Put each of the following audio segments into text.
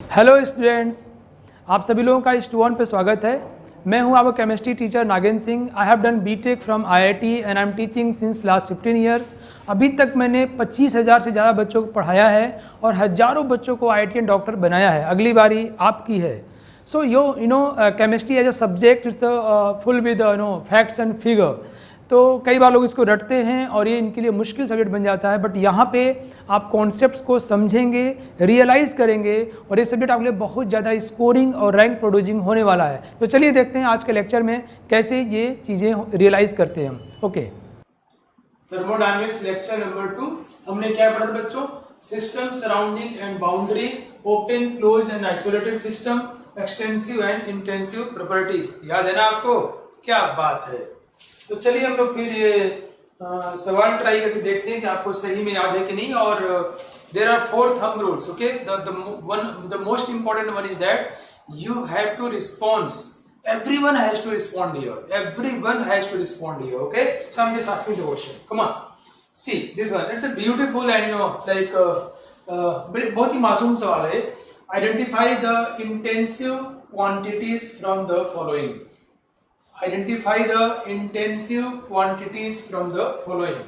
Hello students, आप सभी लोगों का इस टू पे स्वागत है। मैं हूं आपका chemistry teacher Nagendra Singh. I have done BTech from IIT and I am teaching since last 15 years. अभी तक मैंने 25,000 से ज़्यादा बच्चों को पढ़ाया है और हज़ारों बच्चों को आईआईटीएन डॉक्टर बनाया है। अगली बारी आपकी है। So you know chemistry as a subject it's full with facts and figure. तो कई बार लोग इसको रटते हैं और ये इनके लिए मुश्किल सब्जेक्ट बन जाता है, बट यहाँ पे आप कॉन्सेप्ट्स को समझेंगे, रियलाइज़ करेंगे और ये सब्जेक्ट आपके लिए बहुत ज़्यादा स्कोरिंग और रैंक प्रोड्यूसिंग होने वाला है। तो चलिए देखते हैं आज के लेक्चर में कैसे ये चीज़ें रियलाइज़ करते हैं हम। Okay, thermodynamics lecture number 2। हमने क्या पढ़ा था बच्चों? System surrounding and boundary, open, close and isolated system, extensive and intensive properties. याद है ना आपको? क्या बात है। तो चलिए हम लोग फिर ये सवाल ट्राई करके देखते हैं कि आपको सही में याद है कि नहीं। और there are 4 thumb rules. Okay, the most important one is that you have to response, everyone has to respond here, everyone has to respond here. Okay, so I'm just asking the question, come on, see this one, it's a beautiful and like बहुत ही मासूम सवाल है। identify the intensive quantities from the following, identify the intensive quantities from the following।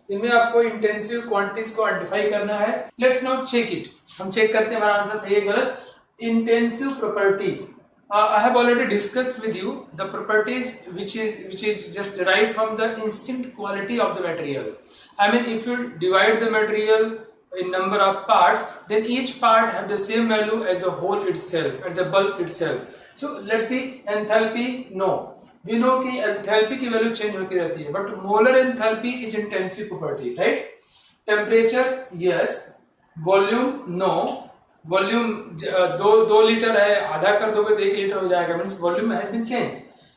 इनमें आपको intensive quantities को identify करना है। Let's now check it. हम चेक करते हैं हमारा आंसर सही है गलत। Intensive properties, I have already discussed with you the properties which is just derived from the instinct quality of the material. I mean, if you divide the material in number of parts, then each part have the same value as the whole itself, as the bulk itself. So let's see enthalpy. No, we know कि enthalpy की value change होती रहती है, but molar enthalpy is intensive property, right? Temperature, yes. Volume, no. Volume 2 litre है, आधा कर दोगे तो 1 लीटर हो जाएगा, means volume has been change.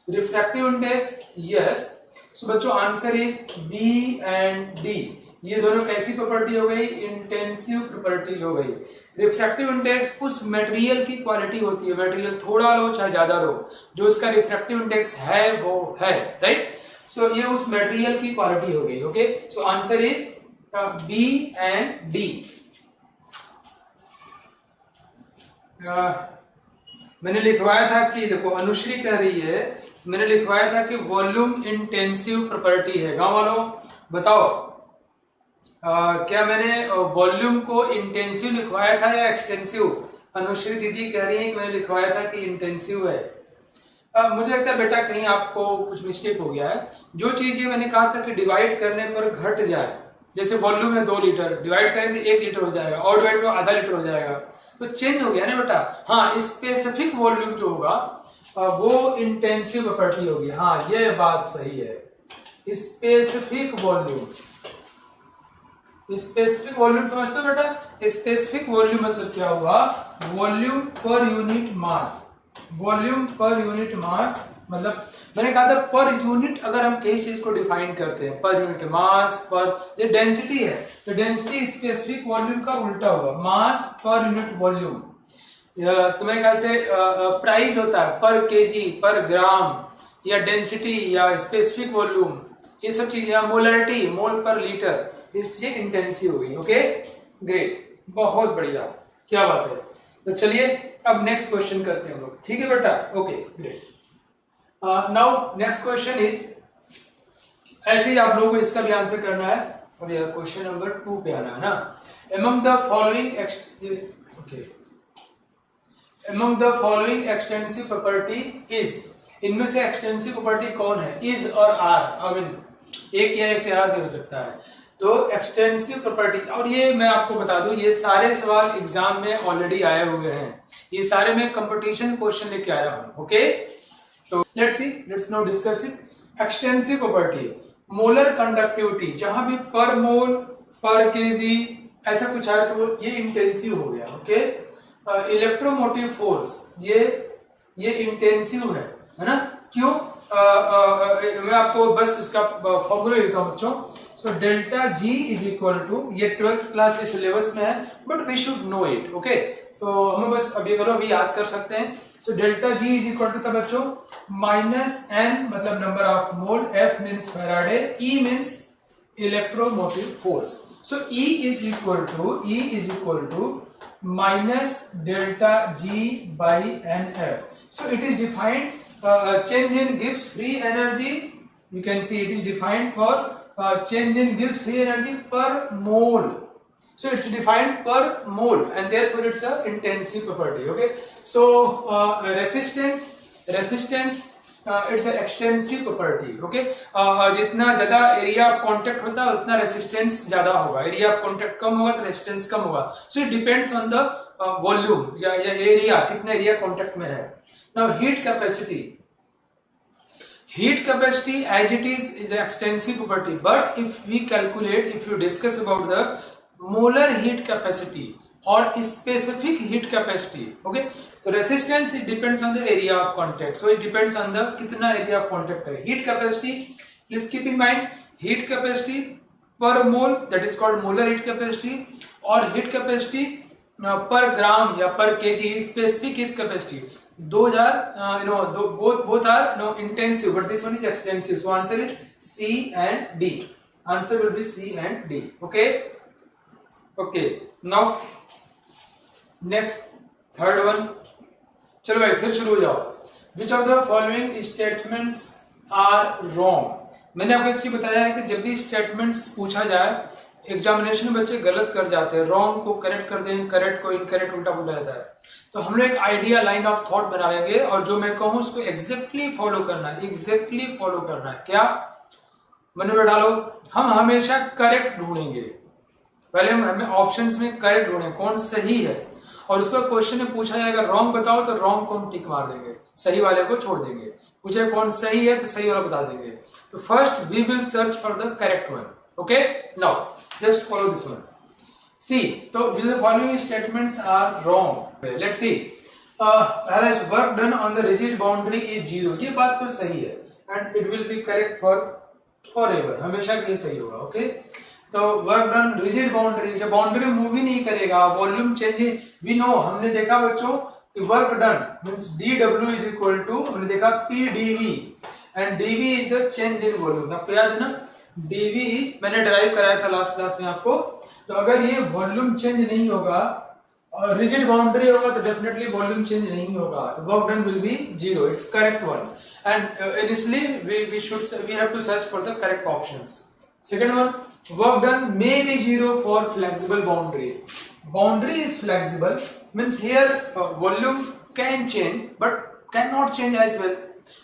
Refractive index, yes. So बच्चों answer is B and D. ये दोनों कैसी प्रॉपर्टी हो गई? इंटेंसिव प्रॉपर्टीज हो गई। रिफ्रैक्टिव इंडेक्स उस मटेरियल की क्वालिटी होती है, मटेरियल थोड़ा लो चाहे ज्यादा लो, जो इसका रिफ्रैक्टिव इंडेक्स है वो है, राइट। सो ये उस मटेरियल की क्वालिटी हो गई। Okay, so answer is B and D. मैंने लिखवाया था कि देखो, अनुश्री कह रही है, मैंने लिखवाया था कि वॉल्यूम इंटेंसिव प्रॉपर्टी है। गांव वालों बताओ, क्या मैंने वॉल्यूम को इंटेंसिव लिखवाया था या एक्सटेंसिव? अनुश्री दीदी कह रही है कि मैंने लिखवाया था कि इंटेंसिव है। मुझे लगता है बेटा कहीं आपको कुछ मिस्टेक हो गया है। जो चीज ये मैंने कहा था कि डिवाइड करने पर घट जाए, जैसे वॉल्यूम है 2 लीटर, डिवाइड करेंगे 1 लीटर हो जाएगा, और डिवाइड करेंगे आधा लीटर हो जाएगा, तो चेंज हो गया ना बेटा। हाँ, स्पेसिफिक वॉल्यूम जो होगा वो इंटेंसिव प्रॉपर्टी होगी। हाँ, ये बात सही है। स्पेसिफिक वॉल्यूम, स्पेसिफिक वॉल्यूम समझते हो बेटा? स्पेसिफिक वॉल्यूम मतलब क्या हुआ? Volume per unit mass, volume per unit mass मतलब मैंने कहा था पर यूनिट, अगर हम किसी चीज को डिफाइन करते हैं पर यूनिट मास, पर ये डेंसिटी है तो डेंसिटी स्पेसिफिक वॉल्यूम का उल्टा होगा, मास पर यूनिट वॉल्यूम। तो मेरे ख्याल से प्राइस होता है पर केजी, पर ग्राम, या डेंसिटी या स्पेसिफिक वॉल्यूम, ये सब चीजें। मोलरिटी, मोल पर लीटर, ये चीजें इंटेंसिव हो गई। ओके, ग्रेट, बहुत बढ़िया, क्या बात है। तो चलिए अब नेक्स्ट क्वेश्चन करते हैं हम लोग, ठीक है बेटा? Okay, great. Now next question is, ऐसे ही आप लोगों को इसका भी आंसर करना है और यह क्वेश्चन नंबर 2 पे आना है ना। Among the following extensive property is, इनमें से एक्सटेंसिव प्रॉपर्टी कौन है? इज और आर, आई मीन एक या एक से ज्यादा से हो सकता है। तो एक्सटेंसिव प्रॉपर्टी, और ये मैं आपको बता दूं, ये सारे सवाल एग्जाम में ऑलरेडी आए हुए हैं, ये सारे मैं कंपटीशन क्वेश्चन लेके आया हूं। ओके, तो let's now discuss it. Extensive property, molar conductivity, जहां भी पर मोल, पर केजी ऐसा कुछ आया तो ये इंटेंसिव हो गया। ओके, इलेक्ट्रोमोटिव फोर्स, ये इंटेंसिव है ना? क्यों? मैं आपको बस इसका फॉर्मूला लिखता हूं बच्चों। So delta G is equal to, ये 12th क्लास के सिलेबस में है but we should know it. Okay, so हमें बस अभी करो, अभी याद कर सकते हैं। So delta G is equal to था बच्चों माइनस एन मतलब number of mole, F means Faraday, E means electromotive force. So E is equal to minus delta G by NF. So it is defined change in Gibbs free energy. You can see it is defined for change in Gibbs free energy per mole. So it's defined per mole and therefore it's a intensive property. Okay. So resistance it's an extensive property. Okay. जितना ज्यादा area of contact होता है उतना resistance ज्यादा होगा, area of contact कम होगा तो resistance कम होगा. So it depends on the volume या एरिया, कितना एरिया कांटेक्ट में है. Now heat capacity as it is an extensive property, but if we calculate, if you discuss about the molar heat capacity or specific heat capacity, okay, so resistance it depends on the area of contact, so it depends on the kitna area of contact hai. Heat capacity, please keep in mind, heat capacity per mole, that is called molar heat capacity, or heat capacity per gram ya per kg, specific heat capacity. Those are both are intensive, but this one is extensive. So answer is C and D. Answer will be C and D. Okay. Now next third one. चलो भाई फिर शुरू हो जाओ. Which of the following statements are wrong? मैंने आपको एक चीज बताया है कि जब भी स्टेटमेंट्स पूछा जाए एग्जामिनेशन में बच्चे गलत कर जाते हैं, रॉन्ग को करेक्ट कर देंगे, करेक्ट को इनकरेक्ट उल्टा पुल्टा जाता है. तो हम लोग एक आइडिया लाइन ऑफ थॉट बना लेंगे और जो मैं कहूं उसको एग्जैक्टली फॉलो करना है, एग्जैक्टली फॉलो करना है. क्या मन में डालो, हम हमेशा करेक्ट ढूंढेंगे. पहले हमें ऑप्शंस में करेक्ट ढूंढेंगे कौन सही है, और उसका क्वेश्चन में पूछा जाएगा रॉन्ग बताओ तो रॉन्ग को हम टिक मार देंगे, सही वाले को छोड़ देंगे. पूछे कौन सही है तो सही वाला बता देंगे. तो first we will search for the correct one. Okay, now just follow this one. See, so the following statements are wrong. Let's see. Whereas work done on the rigid boundary is 0. ये बात तो सही है and it will be correct for forever. हमेशा के लिए सही होगा. Okay. तो work done rigid boundary, जब boundary मूव ही नहीं करेगा, वॉल्यूम चेंज, we know, हमने देखा बच्चों कि work done means dW is equal to, हमने देखा PdV and dV is the change in volume. आपको याद है ना, dV is, मैंने ड्राइव कराया था लास्ट क्लास में आपको. तो अगर ये वॉल्यूम चेंज नहीं होगा और रिजिड बाउंड्री होगा तो डेफिनेटली वॉल्यूम चेंज नहीं होगा, तो work done will be 0. It's correct one and इसलिए we have to search for the correct options. Second one, work done may be 0 for flexible boundary. Boundary is flexible means here volume can change but can not change as well.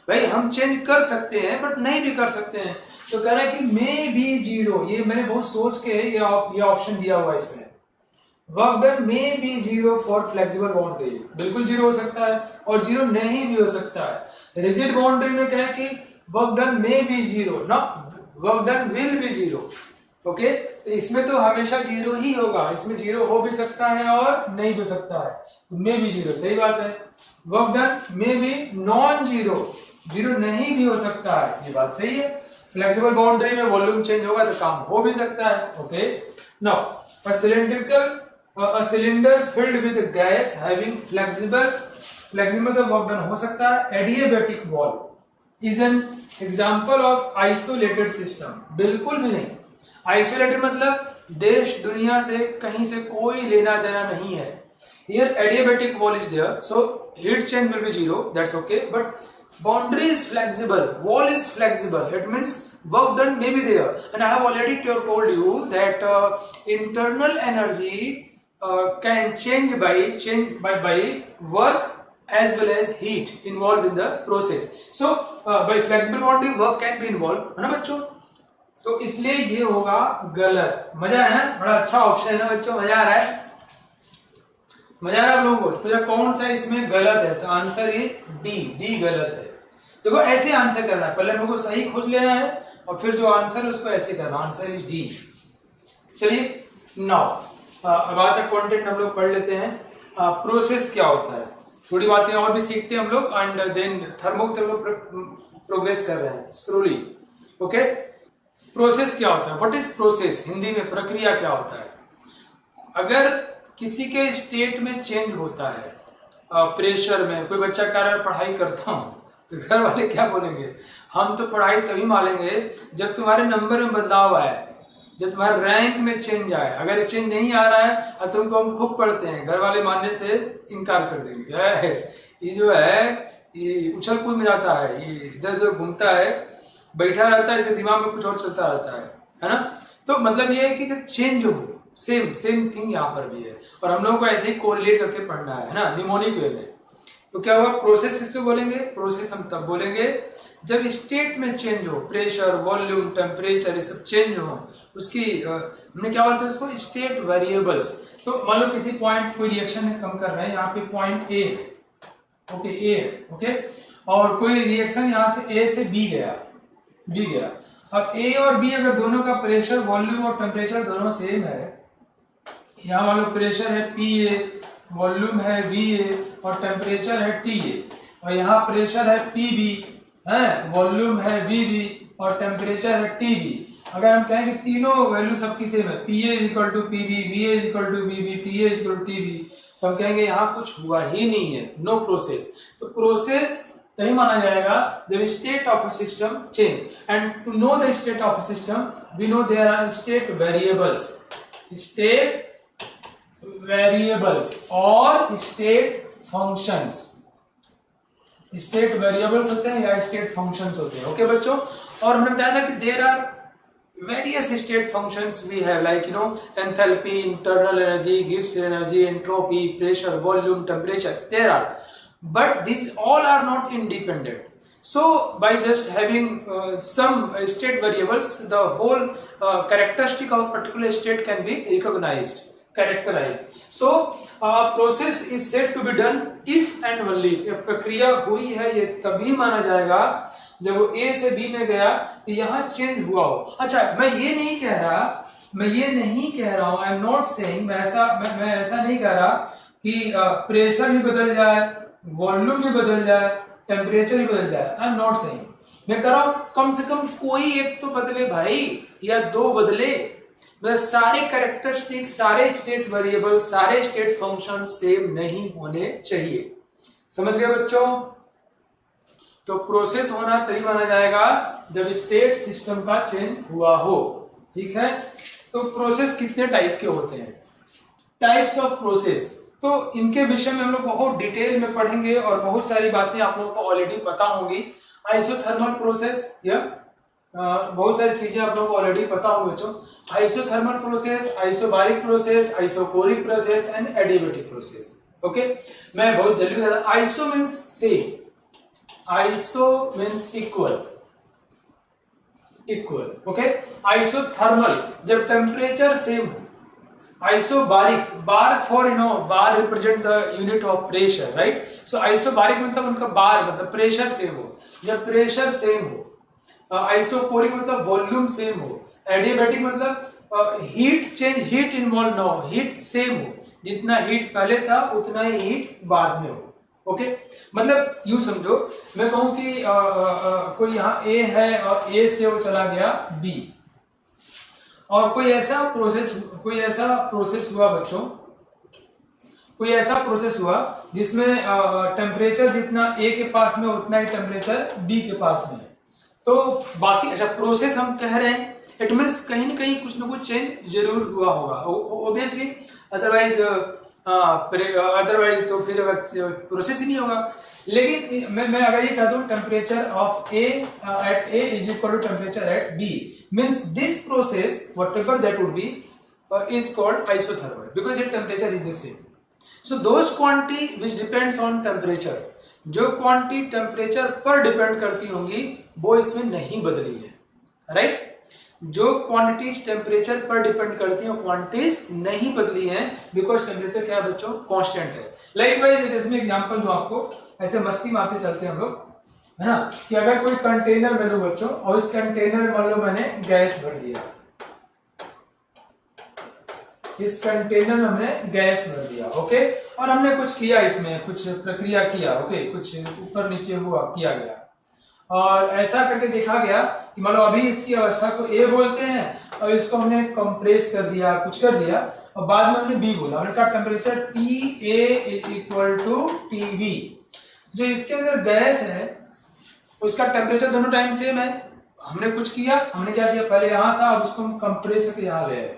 भाई हम change कर सकते हैं but नहीं भी कर सकते हैं. तो कह रहा है कि मे बी 0, ये मैंने बहुत सोच के ये ऑप्शन दिया हुआ है इसमें. Work done may be 0 for flexible boundary, बिल्कुल 0 हो सकता है और 0 नहीं भी हो सकता है. रिजिड बाउंड्री में क्या है कि वर्क डन मे बी 0, ना work done will be 0. Okay, तो इसमें तो हमेशा 0 ही होगा, इसमें 0 हो भी सकता है और नहीं भी सकता है. तो मे बी 0 सही बात है. Work done may B non 0 नहीं भी हो सकता है, ये बात सही है. फ्लेक्सिबल बाउंड्री में वॉल्यूम चेंज होगा तो काम हो भी सकता है. Okay, now a cylinder filled with gas having flexible तो वर्क डन हो सकता है. Adiabatic wall is an example of isolated system. बिल्कुल भी नहीं. Isolated मतलब देश दुनिया से कहीं से कोई लेना देना नहीं है. Here adiabatic wall is there, so heat change will be 0. That's okay, but boundary is flexible, wall is flexible. It means work done may be there, and I have already told you that internal energy can change by work as well as heat involved in the process. So by flexible boundary work can be involved, है ना बच्चों. तो इसलिए ये होगा गलत. मजा है ना, बड़ा अच्छा ऑप्शन है ना बच्चों, मजा आ रहा है, मजा आ रहा है आप लोगों को. तो कौन सा इसमें गलत है, तो आंसर इज डी गलत है. देखो ऐसे आंसर करना है, पहले हमको सही खोज लेना है और फिर जो आंसर है उसको ऐसे करना. Answer is D. चलिए नाउ अब आज का कंटेंट हम लोग पढ़ लेते हैं. प्रोसेस क्या होता है, थोड़ी बातें और भी सीखते हैं हम लोग एंड देन थर्मो की तरफ प्रोग्रेस कर रहे हैं स्लोली. ओके, प्रोसेस क्या होता है, व्हाट इज प्रोसेस, हिंदी में प्रक्रिया क्या होता है. अगर किसी के स्टेट में चेंज होता है, प्रेशर में, कोई बच्चा कह रहा है पढ़ाई करता हूं, तो घर वाले क्या बोलेंगे, हम तो पढ़ाई तभी मानेंगे जब तुम्हारे नंबर में बदलाव आए, जब तुम्हारे रैंक में चेंज आए। अगर ये चेंज नहीं आ रहा है और तुमको हम खूब पढ़ते हैं, घर वाले मानने से इनकार कर देंगे, ये जो है ये उछल कूद में जाता है, ये इधर उधर घूमता है, बैठा रहता है, इसके दिमाग में कुछ और चलता रहता है ना। तो मतलब ये है कि जब चेंज हो, सेम थिंग यहाँ पर भी है, और हम लोगों को ऐसे ही कोरिलेट करके पढ़ना है ना, निमोनिक वे में। तो क्या हुआ, प्रोसेस किससे बोलेंगे, प्रोसेस हम तब बोलेंगे जब स्टेट में चेंज हो, प्रेशर, वॉल्यूम, टेम्परेचर ये सब चेंज हो, उसकी हमने क्या बोलते हैं उसको, स्टेट वेरिएबल्स। तो मान लो किसी पॉइंट कोई रिएक्शन में कम कर रहे हैं, यहाँ पे पॉइंट ए है, ओके ए है, ओके, और कोई रिएक्शन यहाँ से ए से बी गया, अब ए और बी अगर दोनों का प्रेशर, वॉल्यूम और टेम्परेचर दोनों सेम है, यहाँ मान लो प्रेशर है पी ए, वॉल्यूम है वी ए और टेम्परेचर है टी ए, और यहाँ प्रेशर है पी बी है, वॉल्यूम है वी बी और टेम्परेचर है टी बी। अगर हम कहें कि तीनों वैल्यू सबकी सेम है, P A equal to P B, V A equal to V B, T A equal to T B, तो हम कहेंगे यहाँ कुछ हुआ ही नहीं है, नो प्रोसेस। तो प्रोसेस तभी माना जाएगा जब state of a system change, and to know the state of a system we know there are state variables, state variables और स्टेट फंक्शंस। स्टेट वेरिएबल्स होते हैं या स्टेट फंक्शंस होते हैं, ओके बच्चों। और हमने बताया था कि there are various state functions we have, like enthalpy, internal energy, gives energy, entropy, pressure, volume, temperature, there are, but these all are not independent. So by just having some state variables, the whole characteristic of a particular state can be recognized, characterized. So process is said to be done if and only, प्रक्रिया हुई है ये तभी माना जाएगा जब वो ए से बी में गया तो यहाँ चेंज हुआ हो। अच्छा, मैं ये नहीं कह रहा हूँ, आई एम नॉट सेइंग, मैं ऐसा नहीं कह रहा कि प्रेशर भी बदल जाए, वॉल्यूम भी बदल जाए, टेम्परेचर भी बदल जाए, आई एम नॉट सेइंग। मैं कह रहा हूँ कम से कम कोई एक तो बदले भाई, या दो बदले, मतलब सारे कैरेक्टरिस्टिक, सारे स्टेट वेरिएबल, सारे स्टेट फंक्शन सेम नहीं होने चाहिए। समझ गए बच्चों? तो प्रोसेस होना तभी माना जाएगा जब स्टेट सिस्टम का चेंज हुआ हो, ठीक है। तो प्रोसेस कितने टाइप के होते हैं, टाइप्स ऑफ प्रोसेस, तो इनके विषय में हम लोग बहुत डिटेल में पढ़ेंगे और बहुत सारी बातें आप लोगों को ऑलरेडी पता होंगी। आइसोथर्मल प्रोसेस, या बहुत सारी चीजें आप लोगों को ऑलरेडी पता होंगी बच्चों। Isothermal process, isobaric process, isochoric process and adiabatic process, okay. मैं बहुत जल्दी बता, iso means same, iso means equal, okay. Isothermal जब टेम्परेचर सेम हो, isobaric, bar for bar represent the unit of pressure, right. So isobaric मतलब उनका बार मतलब pressure same हो, जब प्रेशर सेम हो। आइसोकोरिक मतलब वॉल्यूम सेम हो। एडियाबेटिक मतलब हीट चेंज, हीट इन्वॉल्व ना हो, हीट सेम हो, जितना हीट पहले था उतना ही हीट बाद में हो, ओके। मतलब यूं समझो, मैं कहूं कि कोई यहाँ ए है और ए से वो चला गया बी, और कोई ऐसा प्रोसेस हुआ बच्चों, कोई ऐसा प्रोसेस हुआ जिसमें टेम्परेचर जितना ए के पास में उतना ही टेम्परेचर बी के पास में है। तो बाकी अच्छा प्रोसेस हम कह रहे हैं, इट मीन्स कहीं ना कहीं कुछ ना कुछ चेंज जरूर हुआ होगा ऑब्वियसली, अदरवाइज तो फिर अगर प्रोसेस ही नहीं होगा। लेकिन मैं अगर ये कह दूं temperature of A at A is equal to temperature at B, means this process whatever that would be is called isothermal because it temperature is the same. So those quantity which depends on temperature, जो quantity temperature पर depend करती होंगी वो इसमें नहीं बदली है, right. जो क्वांटिटीज टेम्परेचर पर डिपेंड करती हैं क्वांटिटीज नहीं बदली हैं बिकॉज टेम्परेचर क्या है बच्चों, कांस्टेंट है। लाइकवाइज इसमें एग्जांपल जो आपको ऐसे मस्ती मारते चलते हैं हम लोग, है ना, कि अगर कोई कंटेनर में लो बच्चों और इस कंटेनर में मान लो मैंने गैस भर दिया, इस कंटेनर में हमने गैस भर दिया, ओके, और हमने कुछ किया, इसमें कुछ प्रक्रिया किया, ओके, कुछ ऊपर नीचे हुआ किया गया, और ऐसा करके देखा गया कि मान लो अभी इसकी अवस्था को ए बोलते हैं और इसको हमने कंप्रेस कर दिया, कुछ कर दिया, और बाद में हमने बी बोला, हमने कहा temperature T A is equal to T V. जो इसके अंदर गैस है उसका टेम्परेचर दोनों टाइम सेम है, हमने कुछ किया, हमने क्या किया, पहले यहाँ था, अब उसको हम कंप्रेस करके यहाँ ले आए,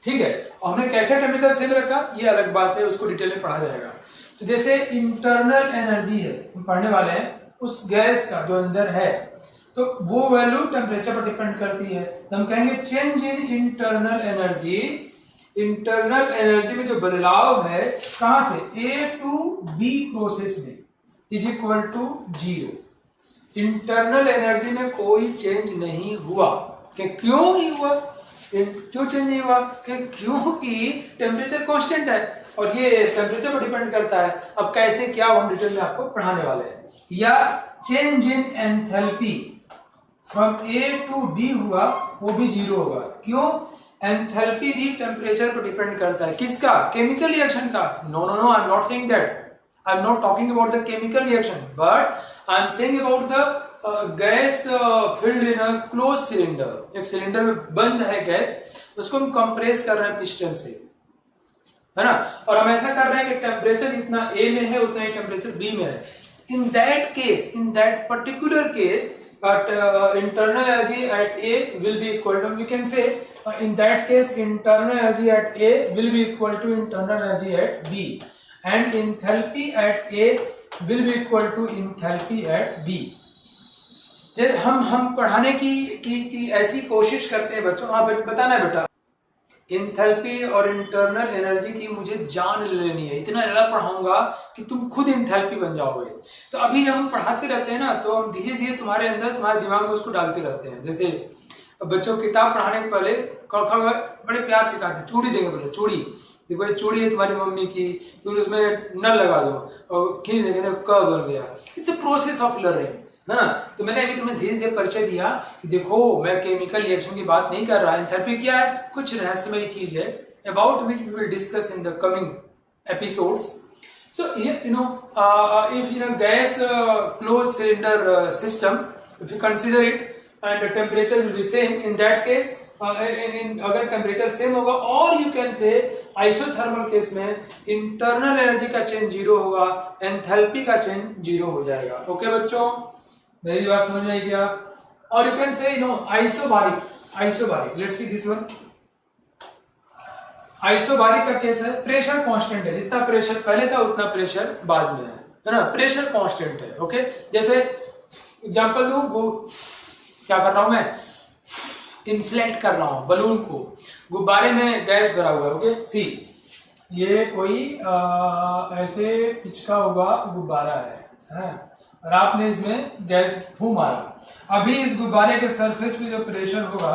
ठीक है। और हमने कैसे टेम्परेचर सेम रखा, ये अलग बात है, उसको डिटेल में पढ़ा जाएगा। तो जैसे इंटरनल एनर्जी है, हम पढ़ने वाले हैं उस गैस का जो अंदर है, तो वो वैल्यू टेम्परेचर पर डिपेंड करती है। तो हम कहेंगे change in internal energy, internal energy में जो बदलाव है कहां से, A टू B प्रोसेस में, is equal to 0। Internal energy में कोई चेंज नहीं हुआ। क्यों नहीं हुआ, क्यों चेंज नहीं हुआ, क्योंकि टेम्परेचर कांस्टेंट है और ये टेम्परेचर पर डिपेंड करता है। अब कैसे क्या हम डिटेल में आपको पढ़ाने वाले हैं। या change in enthalpy from A to B हुआ, वो भी 0 होगा। क्यों, एंथैल्पी भी टेम्परेचर पर डिपेंड करता है। किसका, केमिकल रिएक्शन का। No no no, I am not saying that, I am not talking about the chemical reaction, but I am saying about the gas filled in a close cylinder. एक cylinder में बंद है gas, उसको हम compress कर रहे हैं piston से, है ना, और हम ऐसा कर रहे हैं कि टेम्परेचर जितना A में है उतना ही टेम्परेचर B में है। इन that case, in that particular case, internal energy at A will be equal to, we can say in that case internal energy at A will be equal to internal energy at B, and enthalpy at A will be equal to enthalpy at B। जब हम पढ़ाने की ऐसी कोशिश करते हैं बच्चों, हाँ बताना है बेटा, इंथैल्पी और इंटरनल एनर्जी की मुझे जान लेनी है, इतना ज़्यादा पढ़ाऊंगा कि तुम खुद इंथैल्पी बन जाओगे। तो अभी जब हम पढ़ाते रहते हैं ना, तो हम धीरे धीरे तुम्हारे अंदर, तुम्हारे दिमाग में उसको डालते रहते हैं। जैसे बच्चों किताब पढ़ाने के पहले बड़े प्यार से सिखाते, चूड़ी देंगे बोले, चूड़ी देखो ये चूड़ी है तुम्हारी मम्मी की, फिर उसमें नल लगा दो और खींच देंगे तो क बन गया। It's a process of learning, है ना। तो मैंने अभी तुम्हें धीरे धीरे परिचय दिया कि देखो मैं केमिकल रिएक्शन की बात नहीं कर रहा। एंथैल्पी क्या है, कुछ रहस्यमयी चीज है, about which we will discuss in the coming episodes. So if in a gas closed cylinder system, if you consider it and the temperature will be same, in that case अगर temperature same होगा, और you can say isothermal case में internal energy का change 0 होगा, enthalpy का change 0 हो जाएगा। Okay बच्चों, मेरी बात समझ में आई क्या। और you can say isobaric, let's see this one. Isobaric का केस है, प्रेशर कांस्टेंट है, जितना प्रेशर पहले था उतना प्रेशर बाद में है ना, प्रेशर कांस्टेंट है। ओके, जैसे एग्जांपल दूं, क्या कर रहा हूं मैं, इन्फ्लेट कर रहा हूं बलून को, गुब्बारे में गैस भरा हुआ है। ओके सी, ये कोई ऐसे पिचका हुआ गुब्बारा है और आपने इसमें गैस फूंक मारा। अभी इस गुब्बारे के सरफेस में जो प्रेशर होगा,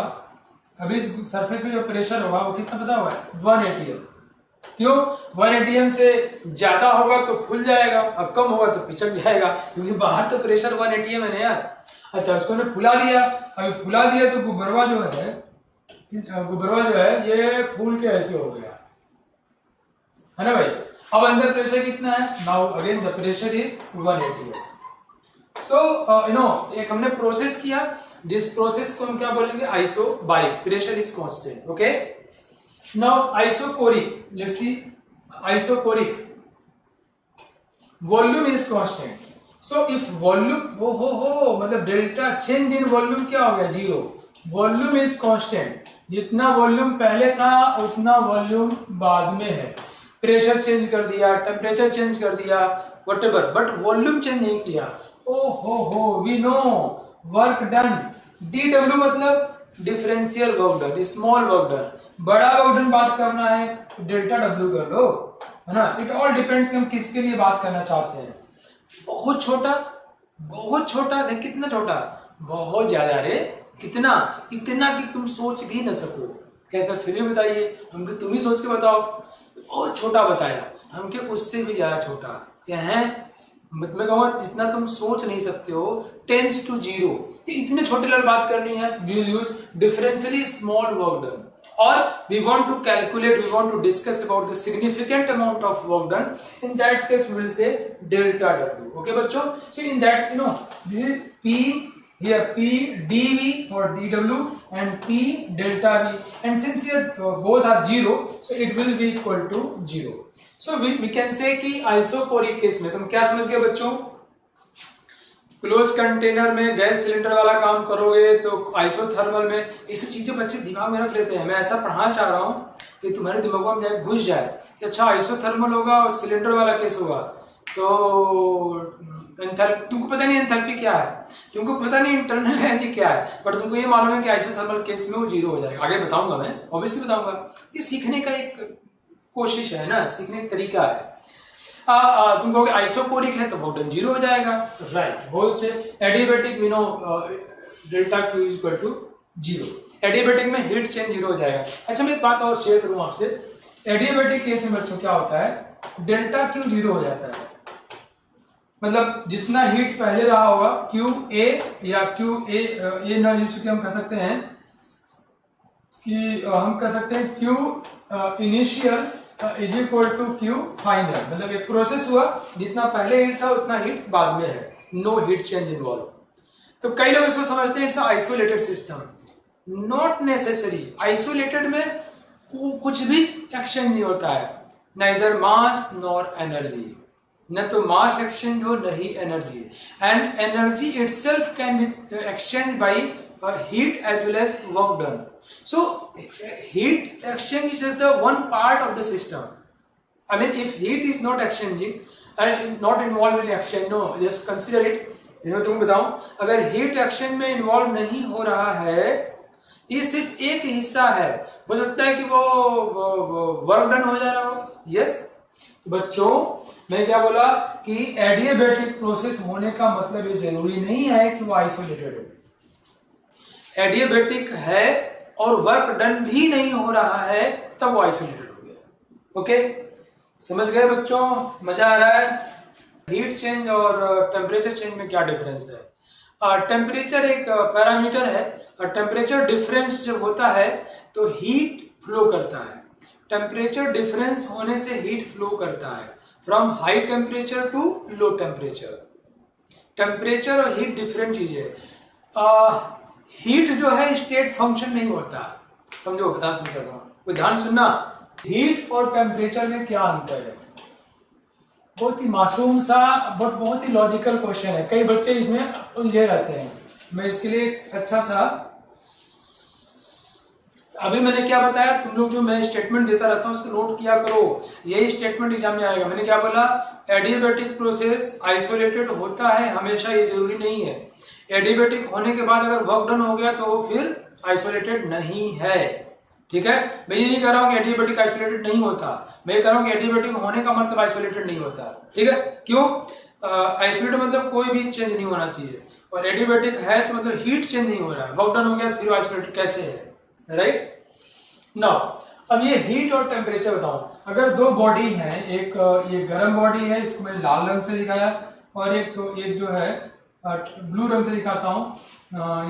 अभी इस सरफेस में जो प्रेशर होगा वो कितना पता होगा, 1 atm। क्यों, 1 atm से ज्यादा होगा तो फूल जाएगा, अब कम होगा तो पिचक जाएगा, क्योंकि बाहर तो प्रेशर 1 atm है ना यार। अच्छा, उसको ने फुला दिया, अभी फुला दिया तो गुब्बारा जो है ये फूल के ऐसे हो गया, है ना भाई। अब अंदर प्रेशर कितना है, now again the pressure is 1 atm। सो एक हमने प्रोसेस किया, दिस प्रोसेस को हम क्या बोलेंगे, isobaric, pressure is constant. Okay, now isochoric, let's see, isochoric volume is constant. So if volume हो मतलब डेल्टा चेंज इन वॉल्यूम क्या हो गया, 0। वॉल्यूम इज कांस्टेंट, जितना वॉल्यूम पहले था उतना वॉल्यूम बाद में है। प्रेशर चेंज कर दिया, टेम्परेचर चेंज कर दिया, व्हाटएवर, बट वॉल्यूम चेंज नहीं किया। हो we know work done, DW मतलब differential work done, small work done. बड़ा वर्क डन बात करना है तो डेल्टा W कर लो, है ना। इट ऑल डिपेंड्स कि हम किसके लिए बात करना चाहते हैं। बहुत छोटा, देख कितना छोटा, बहुत ज्यादा रे, कितना, इतना कि तुम सोच भी न सको। कैसा, फिर बताइए हमको, तुम ही सोच के बताओ। बहुत छोटा बताया, हमके उससे भी ज्यादा छोटा क्या है, मैं कहूँगा जितना तुम सोच नहीं सकते हो, टेंस टू 0। इतने छोटे लेवल बात करनी है, we will use differentially small work done, or we want to calculate, we want to discuss about the significant amount of work done. In that case we will say delta W. Okay bachcho, so in that this is P here, P dV for dW and P delta V, and since here both are 0, so it will be equal to 0. So we can say कि isochoric case में तुम क्या समझ गए बच्चों, close container में gas cylinder वाला काम करोगे तो आइसोथर्मल में, ये सब चीजें बच्चे दिमाग में रख लेते हैं। मैं ऐसा पढ़ाना चाह रहा हूँ कि तुम्हारे दिमाग में जाए घुस जाए कि अच्छा आइसोथर्मल होगा और सिलेंडर वाला केस होगा तो तुमको पता नहीं एंथैल्पी क्या है, तुमको पता नहीं इंटरनल एनर्जी क्या है, बट तुमको ये मालूम है कि आइसोथर्मल केस में वो जीरो हो जाएगा। आगे बताऊंगा मैं, ऑब्वियसली बताऊंगा। ये सीखने का एक कोशिश है ना, सीखने का तरीका है। तुम कहोगे आइसोकोरिक है तो वोल्टेज जीरो हो जाएगा, राइट। बोल adiabatic means delta Q is equal to zero, adiabatic में हीट चेंज जीरो हो जाएगा। अच्छा मैं एक बात और शेयर करूं आपसे, एडियाबैटिक केस में बच्चों क्या होता है, डेल्टा क्यू जीरो हो जाता है, मतलब जितना हीट पहले रहा होगा क्यू ए या क्यू ए ना यूज करके हम कह सकते हैं कि हम कह सकते हैं Q initial is equal to Q final, मतलब एक प्रोसेस हुआ जितना पहले हीट था उतना हीट बाद में है, नो हीट चेंज इन्वॉल्व। तो कई लोग इसको समझते हैं it's isolated system, not necessary. Isolated में कुछ भी एक्सचेंज नहीं होता है, नाइदर मास नॉर एनर्जी, न तो मास एक्सचेंज हो न ही energy, and energy itself can be exchange by heat as well as work done. So heat exchange is just the one part of the system. I mean, if heat is not exchanging and not involved in exchange, no, just consider it. मैं तुमको बताऊं, अगर heat exchange में involve नहीं हो रहा है, ये सिर्फ एक हिस्सा है, हो सकता है कि वो वर्क डन हो जा रहा हो। यस बच्चों, मैं क्या बोला कि एडियाबैटिक प्रोसेस होने का मतलब ये जरूरी नहीं है कि वो आइसोलेटेड हो। एडियाबैटिक है और वर्क डन भी नहीं हो रहा है तब वो आइसोलेटेड हो गया। ओके, समझ गए बच्चों, मजा आ रहा है। हीट चेंज और टेम्परेचर चेंज में क्या डिफरेंस है? टेम्परेचर एक पैरामीटर है, और टेम्परेचर डिफरेंस जब होता है तो हीट फ्लो करता है। टेम्परेचर डिफरेंस होने से हीट फ्लो करता है from high temperature to low temperature. Temperature और हीट डिफरेंट चीज है। हीट जो है स्टेट फंक्शन नहीं होता, समझो, बता तुम कर रहा हूं, वो ध्यान सुनना। हीट और टेम्परेचर में क्या अंतर है? बहुत ही मासूम सा बट बहुत ही लॉजिकल क्वेश्चन है, कई बच्चे इसमें उलझे रहते हैं। मैं इसके लिए एक अच्छा सा, अभी मैंने क्या बताया, तुम लोग जो मैं स्टेटमेंट देता रहता हूं उसको नोट किया करो, यही स्टेटमेंट एग्जाम में आएगा। मैंने क्या बोला, एडियाबैटिक प्रोसेस आइसोलेटेड होता है हमेशा, ये जरूरी नहीं है। एडियाबैटिक होने के बाद अगर वर्क डन हो गया तो वो फिर आइसोलेटेड नहीं है। ठीक है, मैं ये नहीं कह रहा हूं कि एडियाबैटिक आइसोलेटेड नहीं होता, मैं ये कह रहा हूं कि एडियाबैटिक होने का मतलब आइसोलेटेड नहीं होता। ठीक है, क्यों? आइसोलेटेड मतलब कोई भी चेंज नहीं होना चाहिए, और एडियाबैटिक है तो मतलब हीट चेंज नहीं हो रहा है, वर्क डन हो गया तो फिर आइसोलेटेड कैसे है? राइट नाउ, अब ये हीट और टेम्परेचर बताऊं। अगर दो बॉडी है, एक ये गर्म बॉडी है, इसको मैंने लाल रंग से दिखाया, और एक जो है ब्लू रंग से दिखाता हूँ,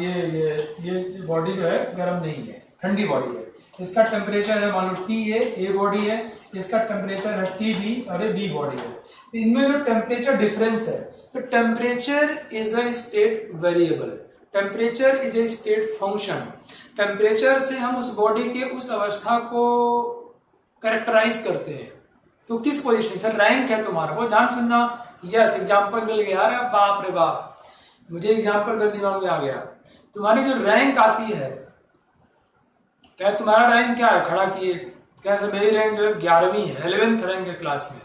ये बॉडी जो है गर्म नहीं है, ठंडी बॉडी है। इसका टेम्परेचर है मान लो टी ए बॉडी है, इसका टेम्परेचर है टी बी और ये बी बॉडी है। इनमें जो टेम्परेचर डिफरेंस है, तो temperature is a state variable, temperature is a state function. Temperature से हम उस बॉडी के उस अवस्था को कैरेक्टराइज करते हैं। तो किस पोजीशन से रैंक है तुम्हारा, वो ध्यान सुनना। यस, एग्जाम्पल मिल गया। अरे बाप रे बाप, मुझे एग्जाम्पल मेरे दिमाग में आ गया। तुम्हारी जो रैंक आती है, क्या तुम्हारा रैंक क्या है, खड़ा किए, कैसे? मेरी रैंक जो है 11वीं है, 11th रैंक है क्लास में,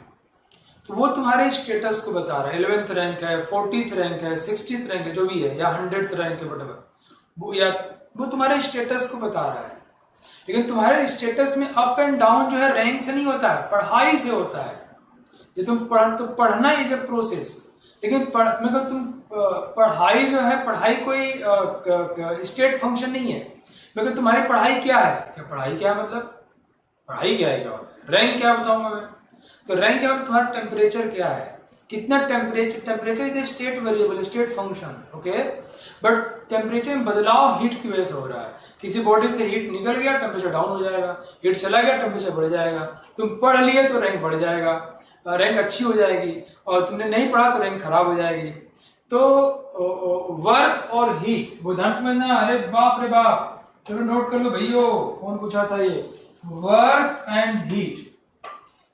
तो वो तुम्हारे स्टेटस को बता रहा है। 11th रैंक है, 40th रैंक है, 60th रैंक है, जो भी है, या 100th रैंक है, वhatever, वो तुम्हारे स्टेटस को बता रहा है। लेकिन तुम्हारे स्टेटस में अप एंड डाउन जो है रैंक से नहीं होता है, पढ़ाई से होता है। जो तुम तो पढ़ना इज ए प्रोसेस, लेकिन तुम पढ़ाई जो है, पढ़ाई कोई स्टेट फंक्शन नहीं है। मगर तुम्हारी पढ़ाई क्या है? क्या पढ़ाई क्या है, मतलब पढ़ाई क्या है, क्या होता है? रैंक क्या बताऊंगा मैं। तो रैंक क्या मतलब तुम्हारा टेम्परेचर क्या है, कितना temperature is a state variable, state function. Okay, but temperature में बदलाव हीट की वजह से हो रहा है। किसी बॉडी से हीट निकल गया, टेम्परेचर डाउन हो जाएगा, हीट चला गया, टेम्परेचर बढ़ जाएगा। तुम पढ़ लिए तो रैंक बढ़ जाएगा, रैंक अच्छी हो जाएगी, और तुमने नहीं पढ़ा तो रैंक खराब हो जाएगी। तो वर्क और हीट, वो ध्यान समझना। अरे बाप रे बाप, चलो नोट कर लो भैया, कौन पूछा था ये? वर्क एंड हीट,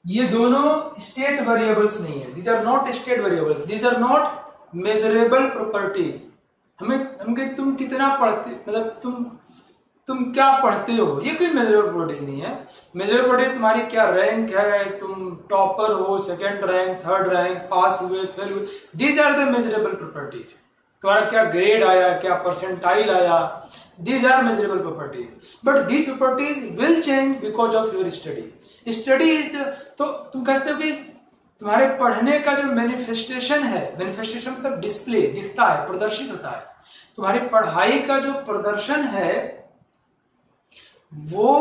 ये दोनों स्टेट वेरिएबल्स नहीं है। These are not state variables, these are not measurable properties. हमें तुम कितना पढ़ते, मतलब तुम क्या पढ़ते हो, ये कोई मेजरेबल प्रॉपर्टीज नहीं है। मेजरेबल प्रॉपर्टीज तुम्हारी क्या रैंक है, तुम टॉपर हो, second rank, third rank, pass हुए, फेल हुए, these are the measurable properties. तुम्हारा क्या ग्रेड आया, क्या परसेंटाइल आया, these are measurable properties, but these properties will change because of your study is the, तो तुम कहते हो कि तुम्हारे पढ़ने का जो मैनिफेस्टेशन है, मैनिफेस्टेशन मतलब डिस्प्ले, दिखता है, प्रदर्शित होता है, तुम्हारी पढ़ाई का जो प्रदर्शन है, वो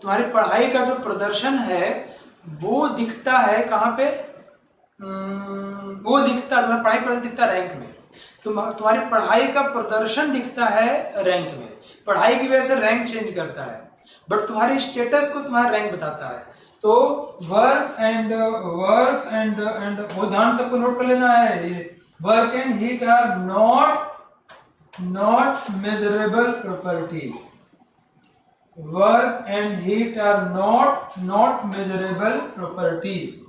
तुम्हारी पढ़ाई का जो प्रदर्शन है वो दिखता है कहाँ पे, वो दिखता है, तुम्हारी पढ़ाई का प्रदर्शन दिखता है रैंक में। तुम्हारी पढ़ाई का प्रदर्शन दिखता है रैंक में, पढ़ाई की वजह से रैंक चेंज करता है, बट तुम्हारे स्टेटस को तुम्हारा रैंक बताता है। तो वर्क एंड वो ध्यान सबको नोट कर लेना है, ये work and heat are not measurable properties. Work and heat are not measurable properties,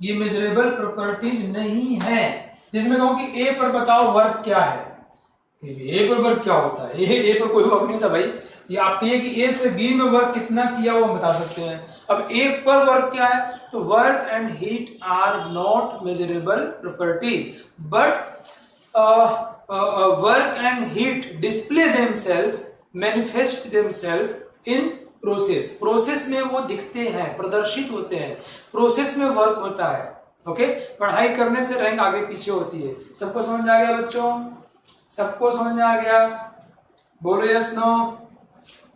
ये मेजरेबल प्रॉपर्टीज नहीं है। जिसमें कहूं कि ए पर बताओ वर्क क्या है, ए पर वर्क क्या होता है, ए पर कोई वर्क नहीं था भाई, ये आप ये कि ए से बी में वर्क कितना किया वो बता सकते हैं। अब ए पर वर्क क्या है, तो work and heat are not measurable properties, but work and heat display themselves, manifest themselves in process. Process में वो दिखते हैं, प्रदर्शित होते हैं, प्रोसेस में वर्क होता है। ओके, पढ़ाई करने से रैंक आगे पीछे होती है। सबको समझ में आ गया बच्चों, सबको समझ में आ गया, बोलो यस नो,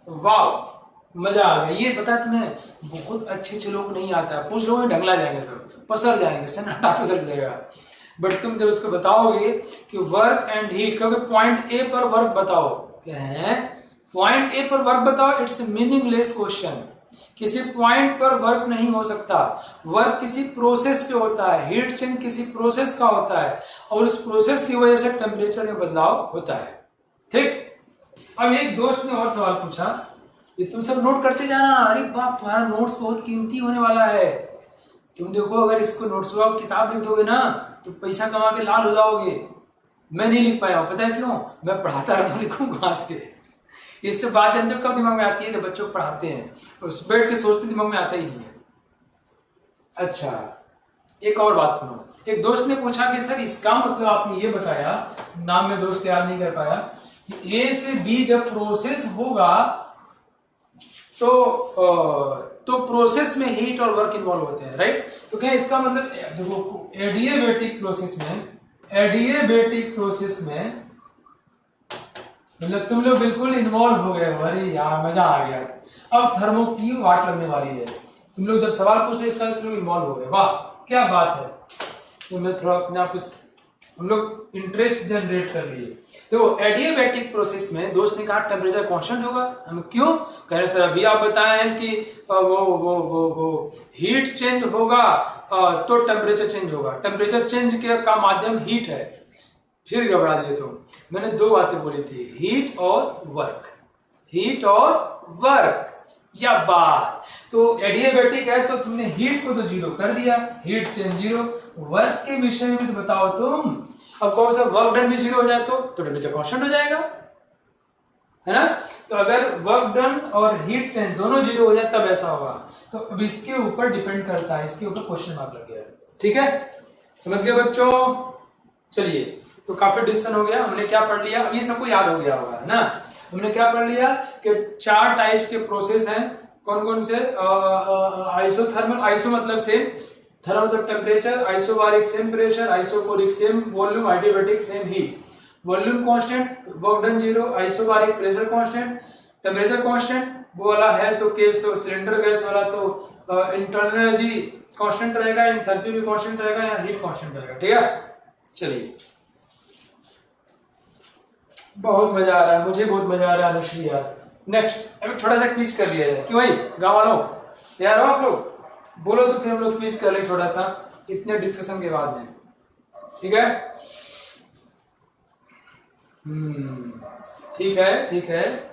वाव, मजा आ गया। ये पता है तुम्हें, बहुत अच्छे लोग नहीं आता है, कुछ लोग ढंगला जाएंगे, सब पसर जाएंगे, सन्नाटा पसर जाएगा, बट तुम जब उसको बताओगे कि वर्क एंड हीट, क्योंकि पॉइंट ए पर वर्क बताओ, पॉइंट ए पर वर्क बताओ, इट्स मीनिंगलेस क्वेश्चन। किसी पॉइंट पर वर्क नहीं हो सकता, वर्क किसी प्रोसेस पे होता है, हीट चेंज किसी प्रोसेस का होता है, और उस प्रोसेस की वजह से टेम्परेचर में बदलाव होता है। ठीक, अब एक दोस्त ने और सवाल पूछा, ये तुम सब नोट करते जाना, अरे बाप तुम्हारा नोट्स बहुत कीमती होने वाला है, तुम देखो अगर इसको नोट्स का किताब लिख दोगे ना तो पैसा कमा के लाल हो जाओगे। मैं नहीं लिख पाया हूं, पता है क्यों, मैं पढ़ाता रहता हूं, लिखूं कहां से। इससे बात जानते हो कब दिमाग में आती है, जब बच्चों को पढ़ाते हैं, उस बैठ के सोचते दिमाग में आता ही नहीं है। अच्छा, एक और बात सुनो, एक दोस्त ने पूछा कि सर इसका मतलब आपने ये बताया, नाम में दोस्त याद नहीं कर पाया, कि ए से बी जब प्रोसेस होगा तो प्रोसेस में हीट और वर्क इन्वॉल्व होते हैं, राइट। तो क्या इसका मतलब, देखो एडिएबेटिक प्रोसेस में मतलब तुम लोग बिल्कुल इन्वॉल्व हो गए, अरे यार मजा आ गया। अब थर्मो की वाट लगने वाली है, तुम लोग जब सवाल पूछ रहे इसका तुम लोग इन्वॉल्व हो गए, वाह क्या बात है। तो मैं थोड़ा अपने आप हम लोग इंटरेस्ट जनरेट कर लिए। तो एडिएबेटिक प्रोसेस में दोस्त ने कहा टेम्परेचर कांस्टेंट होगा, हम क्यों कह रहे सर, अभी आप बताएं कि वो हीट चेंज होगा तो टेम्परेचर चेंज होगा, टेम्परेचर चेंज का माध्यम हीट है, फिर घबरा दिए तुम। मैंने दो बातें बोली थी, हीट और वर्क, या बात। तो एडिएबेटिक है तो तुमने हीट को तो जीरो कर दिया, हीट चेंज जीरो, वर्क के विषय में तो बताओ तुम। अब कौन सा वर्क डन भी जीरो हो जाए तो टेम्परेचर कांस्टेंट हो जाएगा, है ना। तो अगर वर्क डन और हीट चेंज दोनों जीरो हो जाए तब ऐसा होगा। तो अब इसके ऊपर डिपेंड करता है, इसके ऊपर क्वेश्चन मार्क लग गया है, ठीक है, समझ गए बच्चों। चलिए, तो काफी डिस्कशन हो गया, हमने क्या पढ़ लिया, अब ये सबको याद हो गया होगा ना। हमने क्या पढ़ लिया कि 4 टाइप्स के प्रोसेस हैं, कौन कौन से, आइसोथर्मल, आइसो मतलब सेम, थर्मल मतलब temperature, isobaric same pressure, isochoric same volume, adiabatic same heat, volume constant, work done zero, isobaric pressure constant, temperature constant वो वाला है तो केस, तो सिलेंडर गैस वाला तो इंटरनल एनर्जी कांस्टेंट रहेगा, एंथैल्पी भी कांस्टेंट रहेगा, या हीट कांस्टेंट रहेगा, ठीक है। चलिए, बहुत मजा आ रहा है, मुझे बहुत मजा आ रहा है अनुश्री यार। नेक्स्ट, अभी थोड़ा सा क्विज कर लिया जाए, क्यों भाई गाँव वालों तैयार हो आप लोग, बोलो तो फिर हम लोग क्विज कर ले थोड़ा सा इतने डिस्कशन के बाद में, ठीक है। ठीक है, ठीक है।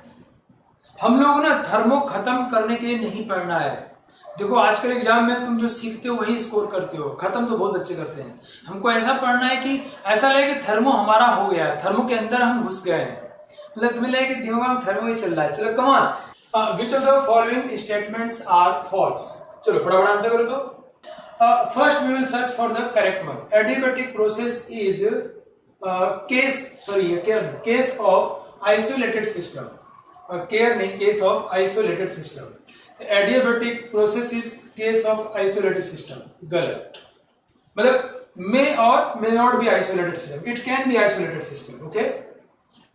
हम लोग ना थर्मो खत्म करने के लिए नहीं पढ़ना है, देखो आजकल एग्जाम में तुम जो सीखते हो वही स्कोर करते हो, खत्म तो बहुत बच्चे करते हैं। हमको ऐसा पढ़ना है कि ऐसा लगे कि थर्मो हमारा हो गया है, थर्मो के अंदर हम घुस गए हैं, मतलब तुम्हें लगे कि दिमाग में थर्मो ही चल रहा है। चलो come on, which of the following statements are false. चलो फटाफट आंसर करो तो। First we will search for the correct one. Adiabatic process is case of isolated system, care नहीं, case of isolated system. Adiabatic process is case of isolated system, गलत। मतलब may or may not be isolated system, it can be isolated system, okay?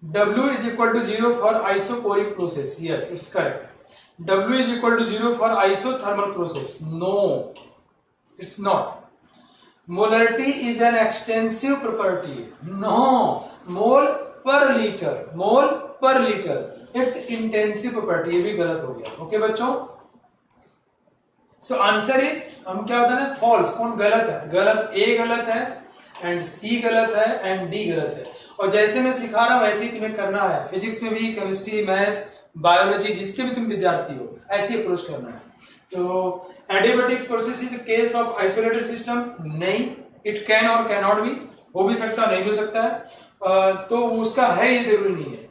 W is equal to 0 for isoporic process, yes, it's correct. W is equal to 0 for isothermal process, no, it's not. Molarity is an extensive property, no. Mole per liter, mole per liter, it's intensive property, ये भी गलत हो गया, okay बच्चों? सो answer is, हम क्या होता है ना, फॉल्स। कौन गलत है? गलत, ए गलत है एंड सी गलत है एंड डी गलत है। और जैसे मैं सिखा रहा हूं वैसे ही तुम्हें करना है, फिजिक्स में भी, केमिस्ट्री, मैथ्स, बायोलॉजी, जिसके भी तुम विद्यार्थी हो ऐसे अप्रोच करना है। तो adiabatic process is case of isolated system, नहीं, इट कैन और कैन नॉट भी, हो भी सकता नहीं हो सकता है, तो उसका है ये जरूरी नहीं है।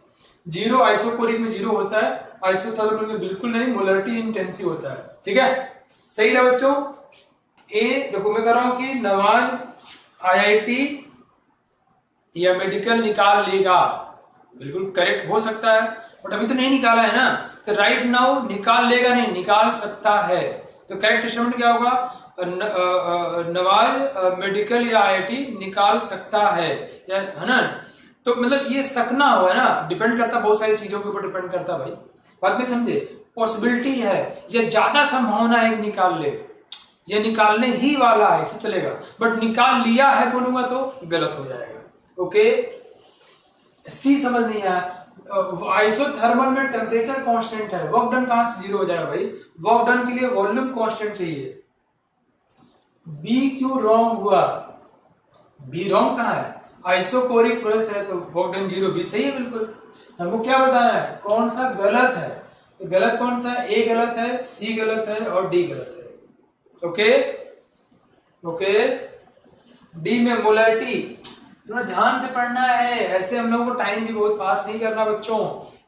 जीरो आइसोपोरिक में जीरो होता है, आइसोथर्मल में बिल्कुल नहीं, मोलरिटी इंटेंसिव होता है, ठीक है, सही है बच्चों। ए देखो मैं कर रहा हूं कि नवाज आईआईटी या मेडिकल निकाल लेगा, बिल्कुल करेक्ट हो सकता है, बट अभी तो नहीं निकाला है ना, तो राइट नाउ निकाल लेगा नहीं, निकाल सकता है। तो करेक्ट स्टेटमेंट क्या होगा? नवाज मेडिकल या आईआईटी निकाल सकता है, या है ना। तो मतलब ये सकना हो है ना, डिपेंड करता, बहुत सारी चीजों के ऊपर डिपेंड करता भाई, बात में समझे। पॉसिबिलिटी है, ये ज्यादा संभावना है कि निकाल ले, ये निकालने ही वाला है, सब चलेगा, बट निकाल लिया है बोलूंगा तो गलत हो जाएगा, ओके। सी समझ नहीं आया। आइसोथर्मल में टेम्परेचर कांस्टेंट है, वर्क डन कहां से जीरो हो जाएगा भाई? वर्क डन के लिए वॉल्यूम कांस्टेंट चाहिए। बी क्यों रॉन्ग हुआ? बी रॉन्ग कहां है? आइसोकोरिक प्रोसेस है तो वर्क डन जीरो, बी सही है बिल्कुल। हमको क्या बताना है, कौन सा गलत है? तो गलत कौन सा है? ए गलत है, सी गलत है और डी गलत है, ओके ओके। डी में मोलरिटी, थोड़ा ध्यान से पढ़ना है, ऐसे हम लोगों को टाइम भी बहुत पास नहीं करना बच्चों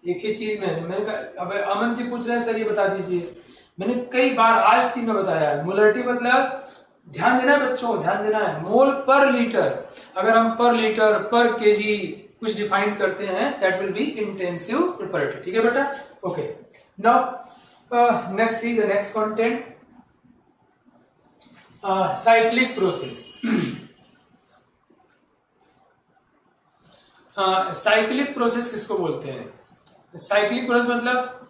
एक ही चीज में। मैंने कहा, अब अमन जी पूछ रहे हैं सर ये बता दीजिए, मैंने कई बार आज 3 में बताया है। मोलरिटी मतलब ध्यान देना है बच्चों, ध्यान देना है, मोल पर लीटर। अगर हम पर लीटर, पर केजी कुछ डिफाइन करते हैं, that will be intensive preparatory, ठीक है बेटा, okay. Now next see the next content, cyclic process. Cyclic process किसको बोलते हैं? साइक्लिक प्रोसेस मतलब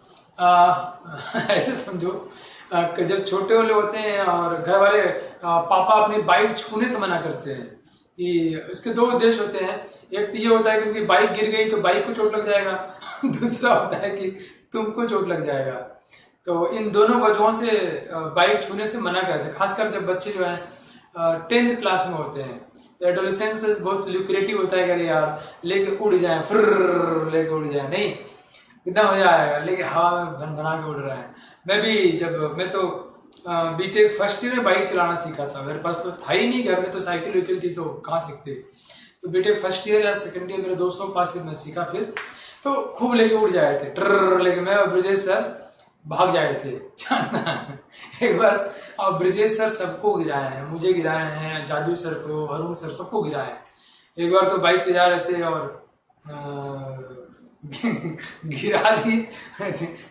ऐसे समझो, जब छोटे वाले होते हैं और घर वाले पापा अपनी बाइक छूने से मना करते हैं, कि उसके 2 उद्देश्य होते हैं। एक तो ये होता है कि उनकी बाइक गिर गई तो बाइक को चोट लग जाएगा, दूसरा होता है कि तुमको चोट लग जाएगा। तो इन दोनों वजहों से बाइक छूने से मना करते हैं, खासकर जब बच्चे जो हैं 10th क्लास में होते हैं। तो एडोलेसेंस बहुत ल्यूक्रेटिव होता है, अरे यार लेके उड़ जाए, फिर लेके उड़ जाए, नहीं इतना हो जाएगा, लेके हवा में भन भना के उड़ रहा है। मैं भी जब मैं तो बीटेक फर्स्ट ईयर में बाइक चलाना सीखा था, मेरे पास तो था ही नहीं, घर में तो साइकिल वाइकिल थी तो कहाँ सीखते। तो बीटेक फर्स्ट ईयर या सेकंड ईयर मेरे दोस्तों के पास थी, मैं सीखा, फिर तो खूब लेके उड़ जाए थे, ट्र लेके मैं और ब्रिजेश सर भाग जाए थे। एक बार अब ब्रिजेश सर सबको गिराए हैं, मुझे गिराए हैं, जादू सर को, अरुण सर, सबको गिराए हैं। एक बार तो बाइक से जा रहे थे और गिरा दी,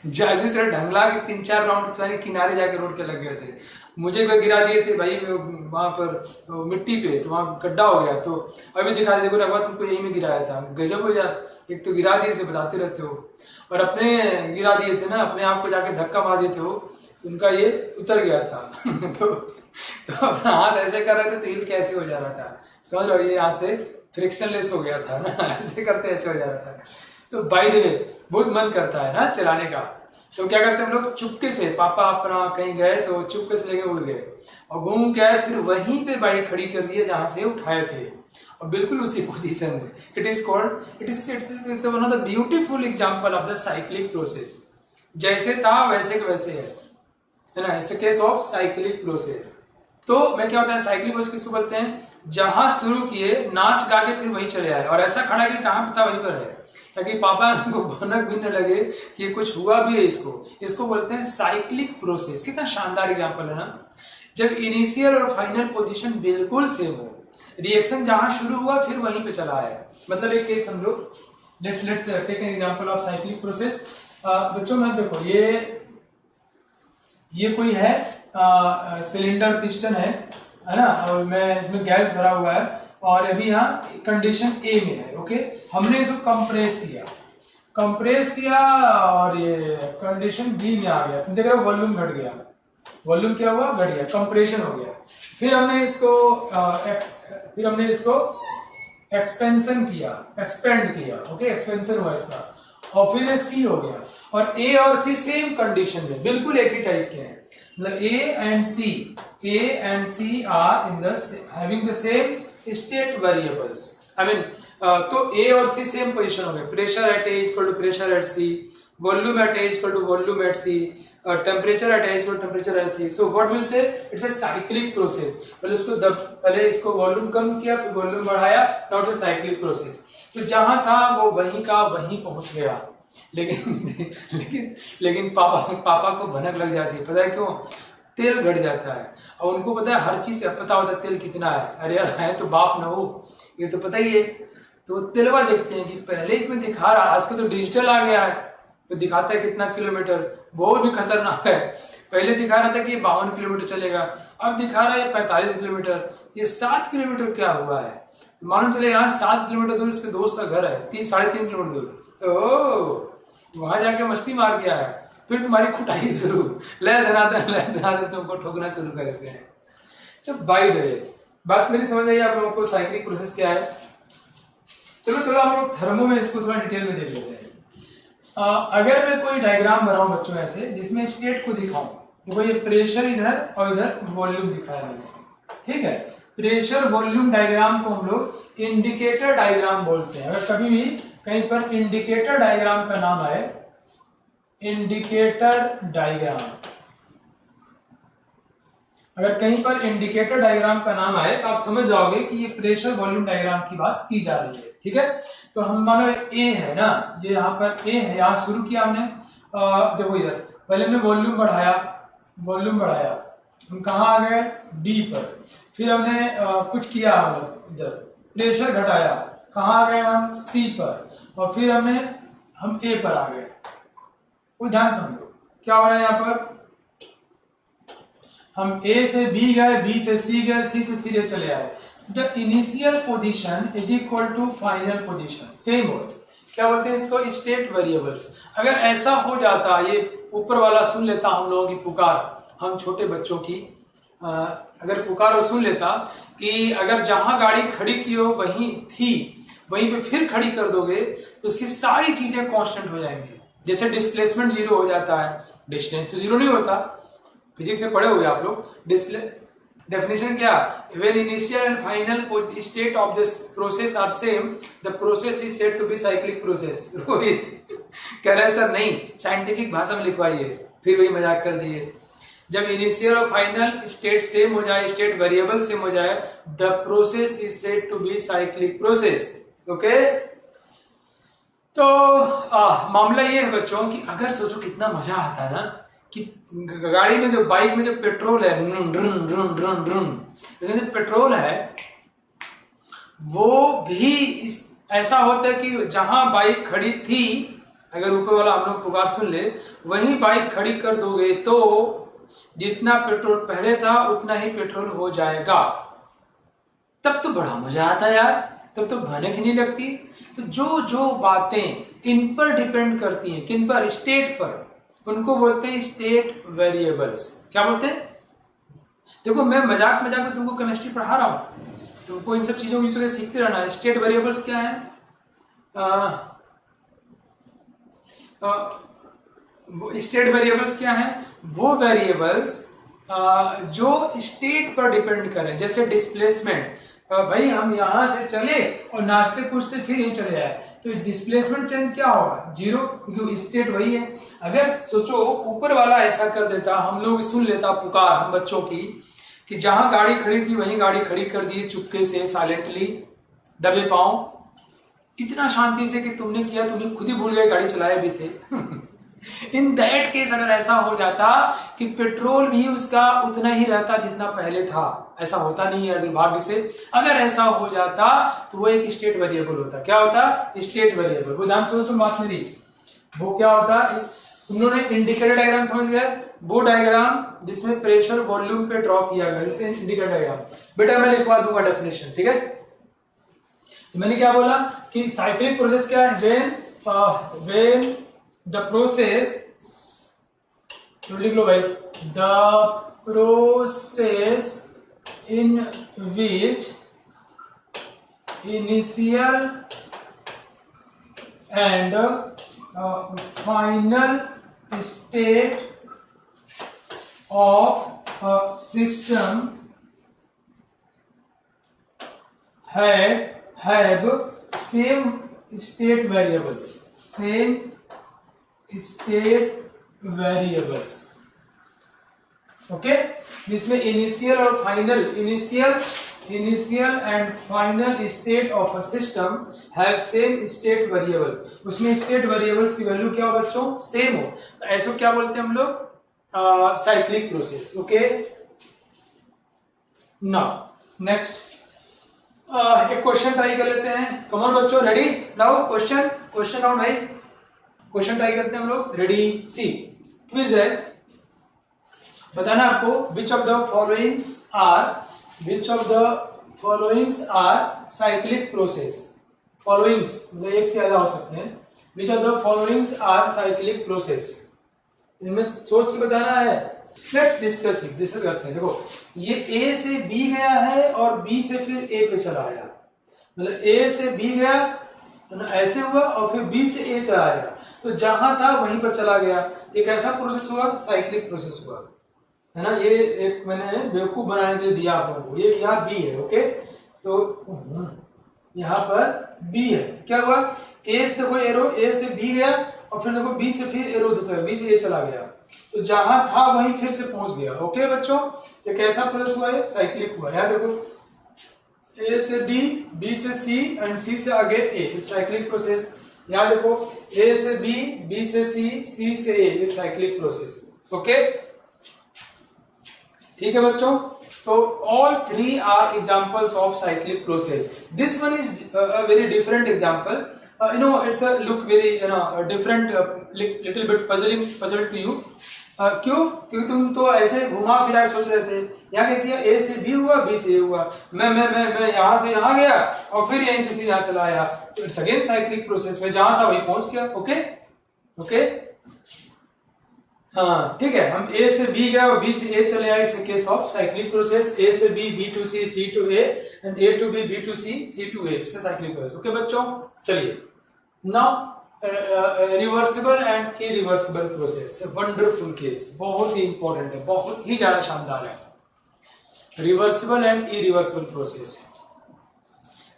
जादू सर ढंगला के 3-4 राउंड किनारे जाके रोड के लग गए थे। मुझे भी गिरा दिए थे भाई वहां पर मिट्टी पे, तो वहां गड्ढा हो गया। तो अभी दिखा देखो रघुआ तुमको यही में गिराया था, गजब हो यार, एक तो गिरा दिए से बताते रहते हो, और अपने गिरा दिए थे ना, अपने आप को जाके धक्का मार देते हो, तो उनका ये उतर गया था। तो अपना हाथ ऐसे कर रहे थे तो हिल कैसे हो जा रहा था, समझ लो, ये यहाँ से फ्रिक्शनलेस हो गया था ना, ऐसे करते ऐसे हो जा रहा था। तो बाय द वे बहुत मन करता है ना चलाने का, तो क्या करते हैं हम लोग, चुपके से, पापा अपना कहीं गए तो चुपके से लेके उड़ गए और घूम के आए, फिर वहीं पे बाइक खड़ी कर दी जहां से उठाए थे, और बिल्कुल उसी पोजीशन में। It is called, it's one of the beautiful example of the cyclic process. जैसे था वैसे के वैसे है, है ना, it's a case of cyclic process. तो मैं क्या होता है साइक्लिक प्रोसेस किसको बोलते हैं, जहां शुरू किए नाच गा के फिर वहीं चले आए और ऐसा खड़ा कि जहां पता वहीं पर है, ताकि पापा को भनक भी न लगे कि कुछ हुआ भी है इसको बोलते हैं साइक्लिक प्रोसेस। कितना शानदार एग्जांपल है ना, जब इनिशियल और फाइनल पोजीशन बिल्कुल सेम हो, रिएक्शन जहां शुरू हुआ फिर वहीं पे चला है। मतलब एक केस हम लोग let's take an example of cyclic process. बच्चों में देखो ये कोई है सिलेंडर पिस्टन है ना, और मैं इसमें गैस भरा हुआ है और अभी यहाँ कंडीशन ए में है। ओके, हमने इसको कंप्रेस किया और ये कंडीशन बी में आ गया। तुम देख रहे हो वॉल्यूम घट गया, वॉल्यूम क्या हुआ, घट गया, कंप्रेशन हो गया। फिर हमने इसको एक्सपेंशन किया, एक्सपेंड किया। ओके, एक्सपेंशन हुआ इसका, और फिर ये सी हो गया। और ए और सी सेम कंडीशन में बिल्कुल एक ही टाइप के हैं, मतलब A and C are in the having the same state variables. I mean तो ए और सी सेम पोजीशन हो गए, pressure at A equal to pressure at C, volume at A equal to volume at C, temperature at A equal to temperature at C. So what will say it's a cyclic process. पहले इसको volume कम किया, फिर volume बढ़ाया, now it's a cyclic process. तो जहां था वो वहीं का वहीं पहुंच गया, लेकिन पापा को भनक लग जाती है। पता है क्यों? तेल घट जाता है और उनको पता है, हर चीज से पता होता है तेल कितना है। अरे यार है तो बाप ना हो, ये तो पता ही है। तो तेलवा देखते हैं कि पहले इसमें दिखा रहा, आजकल तो डिजिटल आ गया है तो दिखाता है कितना किलोमीटर, वो भी खतरनाक है। पहले दिखा रहा था कि 52 किलोमीटर चलेगा, अब दिखा रहा है 45 किलोमीटर। ये 7 किलोमीटर क्या हुआ है, मालूम चले यहाँ 7 किलोमीटर दूर इसके दोस्त का घर है, 3-3.5 किलोमीटर दूर। ओह, वहां जाके मस्ती मार के आया, फिर तुम्हारी खुटाई शुरू, लय धनाधन तुमको ठोकना शुरू कर देते हैं। तो बाय द वे, बात मेरी समझ आई आप लोगों को साइक्लिक प्रोसेस क्या है। चलो हम लोग थर्मो में इसको थोड़ा डिटेल में देख लेते हैं। अगर मैं कोई डायग्राम बनाऊं बच्चों ऐसे, जिसमें स्टेट को दिखाऊं, तो ये प्रेशर इधर और इधर वॉल्यूम दिखाया मैंने, ठीक है। प्रेशर वॉल्यूम डायग्राम को हम लोग इंडिकेटर डायग्राम बोलते हैं। अगर कभी भी कहीं पर इंडिकेटर डायग्राम का नाम आए, इंडिकेटर डायग्राम, अगर कहीं पर इंडिकेटर डायग्राम का नाम आए तो आप समझ जाओगे कि ये प्रेशर वॉल्यूम डायग्राम की बात की जा रही है, ठीक है। तो हम मानो ए है ना, ये यहाँ पर ए है, यहाँ शुरू किया हमने, देखो इधर पहले हमने वॉल्यूम बढ़ाया, हम कहाँ आ गए, बी पर। फिर हमने कुछ किया, इधर प्रेशर घटाया, कहाँ आ गए हम, सी पर। और फिर हम ए पर आ गए। वो ध्यान समझो क्या हो रहा है यहाँ पर, हम ए से बी गए, बी से सी गए, सी से फिर ए चले आए। The initial position is equal to final position, same हो। क्या बोलते हैं इसको, स्टेट वेरिएबल्स। अगर ऐसा हो जाता, ये ऊपर वाला सुन लेता हम लोगों की पुकार, हम छोटे बच्चों की अगर पुकार और सुन लेता कि अगर जहां गाड़ी खड़ी की हो वहीं थी, वहीं पे फिर खड़ी कर दोगे तो उसकी सारी चीजें कांस्टेंट हो जाएंगी। जैसे डिस्प्लेसमेंट 0 हो जाता है, डिस्टेंस तो 0 नहीं होता, फिजिक्स में पढ़े हुए आप लोग। डिस्प्ले डेफिनेशन क्या, when initial and final state of this process are same the process is said to be cyclic process. Rohit कह रहे हैं सर नहीं, साइंटिफिक भाषा में लिखवाइए, फिर वही मजाक कर दिए। जब इनिशियल और फाइनल स्टेट सेम हो जाए, स्टेट वेरिएबल सेम हो जाए, the process is said to be cyclic process. Okay, तो मामला ये है बच्चों कि अगर सोचो कितना मजा आता है ना कि गाड़ी में जो, बाइक में जो पेट्रोल है, जो पेट्रोल है वो भी ऐसा होता है कि जहां बाइक खड़ी थी, अगर ऊपर वाला हम लोग पुकार सुन ले, वहीं बाइक खड़ी कर दोगे तो जितना पेट्रोल पहले था उतना ही पेट्रोल हो जाएगा। तब तो बड़ा मजा आता है यार, तब तो भनक ही नहीं लगती। तो जो बातें इन पर डिपेंड करती हैं, किन पर, स्टेट पर, उनको बोलते हैं स्टेट वेरिएबल्स। क्या बोलते हैं, देखो मैं मजाक में तुमको केमिस्ट्री पढ़ा रहा हूं, तुमको इन सब चीजों की सीखते रहना है। स्टेट वेरिएबल्स क्या है, स्टेट वेरिएबल्स क्या है, वो वेरिएबल्स जो स्टेट पर डिपेंड करें, जैसे डिस्प्लेसमेंट। भाई हम यहाँ से चले और नाचते कूदते फिर यहीं चले आए, तो डिस्प्लेसमेंट चेंज क्या होगा, जीरो, क्योंकि स्टेट वही है। अगर सोचो ऊपर वाला ऐसा कर देता, हम लोग सुन लेता पुकार हम बच्चों की कि जहां गाड़ी खड़ी थी वहीं गाड़ी खड़ी कर दी चुपके से, साइलेंटली, दबे पांव, इतना शांति से कि तुमने किया, तुम्हें खुद ही भूल गए गाड़ी चलाए भी थे। इन दैट केस अगर ऐसा हो जाता कि पेट्रोल भी उसका उतना ही रहता जितना पहले था, ऐसा होता नहीं है दुर्भाग्य से, अगर ऐसा हो जाता तो वो एक स्टेट वेरिएबल होता। क्या होता, स्टेट वेरिएबल। वो ध्यान से तुम बात मेरी, वो क्या होता, तुम लोगों ने इंडिकेटर डायग्राम समझ गए, वो डायग्राम जिसमें प्रेशर वॉल्यूम पे ड्रॉ किया गया, जैसे इंडिकेटर डायग्राम। बेटा मैं लिखवा दूंगा डेफिनेशन, ठीक है। तो मैंने क्या बोला कि साइक्लिक प्रोसेस क्या है, व्हेन द प्रोसेस, तो लिख लो भाई, the process in which initial and final state of a system have same state variables, same state variables, okay, जिसमें इनिशियल और final, initial and final state of a system have same state variables, उसमें state variables की value क्या हो बच्चों, same हो, तो ऐसे क्या बोलते हैं हम लोग, cyclic process, okay. Now next एक क्वेश्चन ट्राई कर लेते हैं, कम ऑन बच्चों, रेडी नाउ, क्वेश्चन नाउ भाई, क्वेश्चन ट्राई करते हैं हम लोग, रेडी, सी क्विज है, बताना आपको which of the followings are cyclic process, followings मतलब एक से ज्यादा हो सकते हैं, which of the followings are cyclic process, इनमें सोच के बताना है। लेट्स डिस्कस करते हैं। देखो ये A से B गया है और B से फिर A पे चला आया, मतलब A से B गया ना, ऐसे हुआ और फिर B से A चला आया, तो जहां था वहीं पर चला गया, एक ऐसा प्रोसेस हुआ, साइक्लिक प्रोसेस हुआ, है ना। ये एक मैंने बेवकूफ बनाने के लिए दिया आप लोगों को, ये यहाँ B है, ओके, तो यहाँ पर B है, क्या हुआ, A से देखो एरो, A से B गया और फिर देखो B से फिर एरो देता है, B से A चला गया, तो जहां था वहीं फिर से पहुंच गया, ओके बच्चों। तो कैसा प्रोसेस हुआ है, साइक्लिक हुआ। यहाँ देखो A से B, B से C एंड C से आगे A, इट्स साइक्लिक प्रोसेस। यहाँ देखो A से B, B से C, C से A, it's cyclic process, okay, ठीक है बच्चों। तो all three are examples of cyclic process. This one is a very different example. It's a look very different, little bit puzzle to you. क्यों? क्योंकि तुम तो ऐसे घुमा फिरा सोच रहे थे, यहाँ क्या किया, A से B हुआ, B से A हुआ, मैं यहाँ से यहाँ गया और फिर यहीं से फिर यहाँ चला आया, तो इट्स अगेन साइक्लिक प्रोसेस में जहां था वहीं पहुंच गया, ओके। हाँ ठीक है, हम A से B गया और B से A चले आए, it's a case of cyclic process. A से B, B to C, C to A and A to B, B to C, C to A, it's a cyclic process, okay बच्चों। चलिए now reversible and irreversible process, wonderful case, बहुत ही important है, बहुत ही ज्यादा शानदार है। Reversible and irreversible process,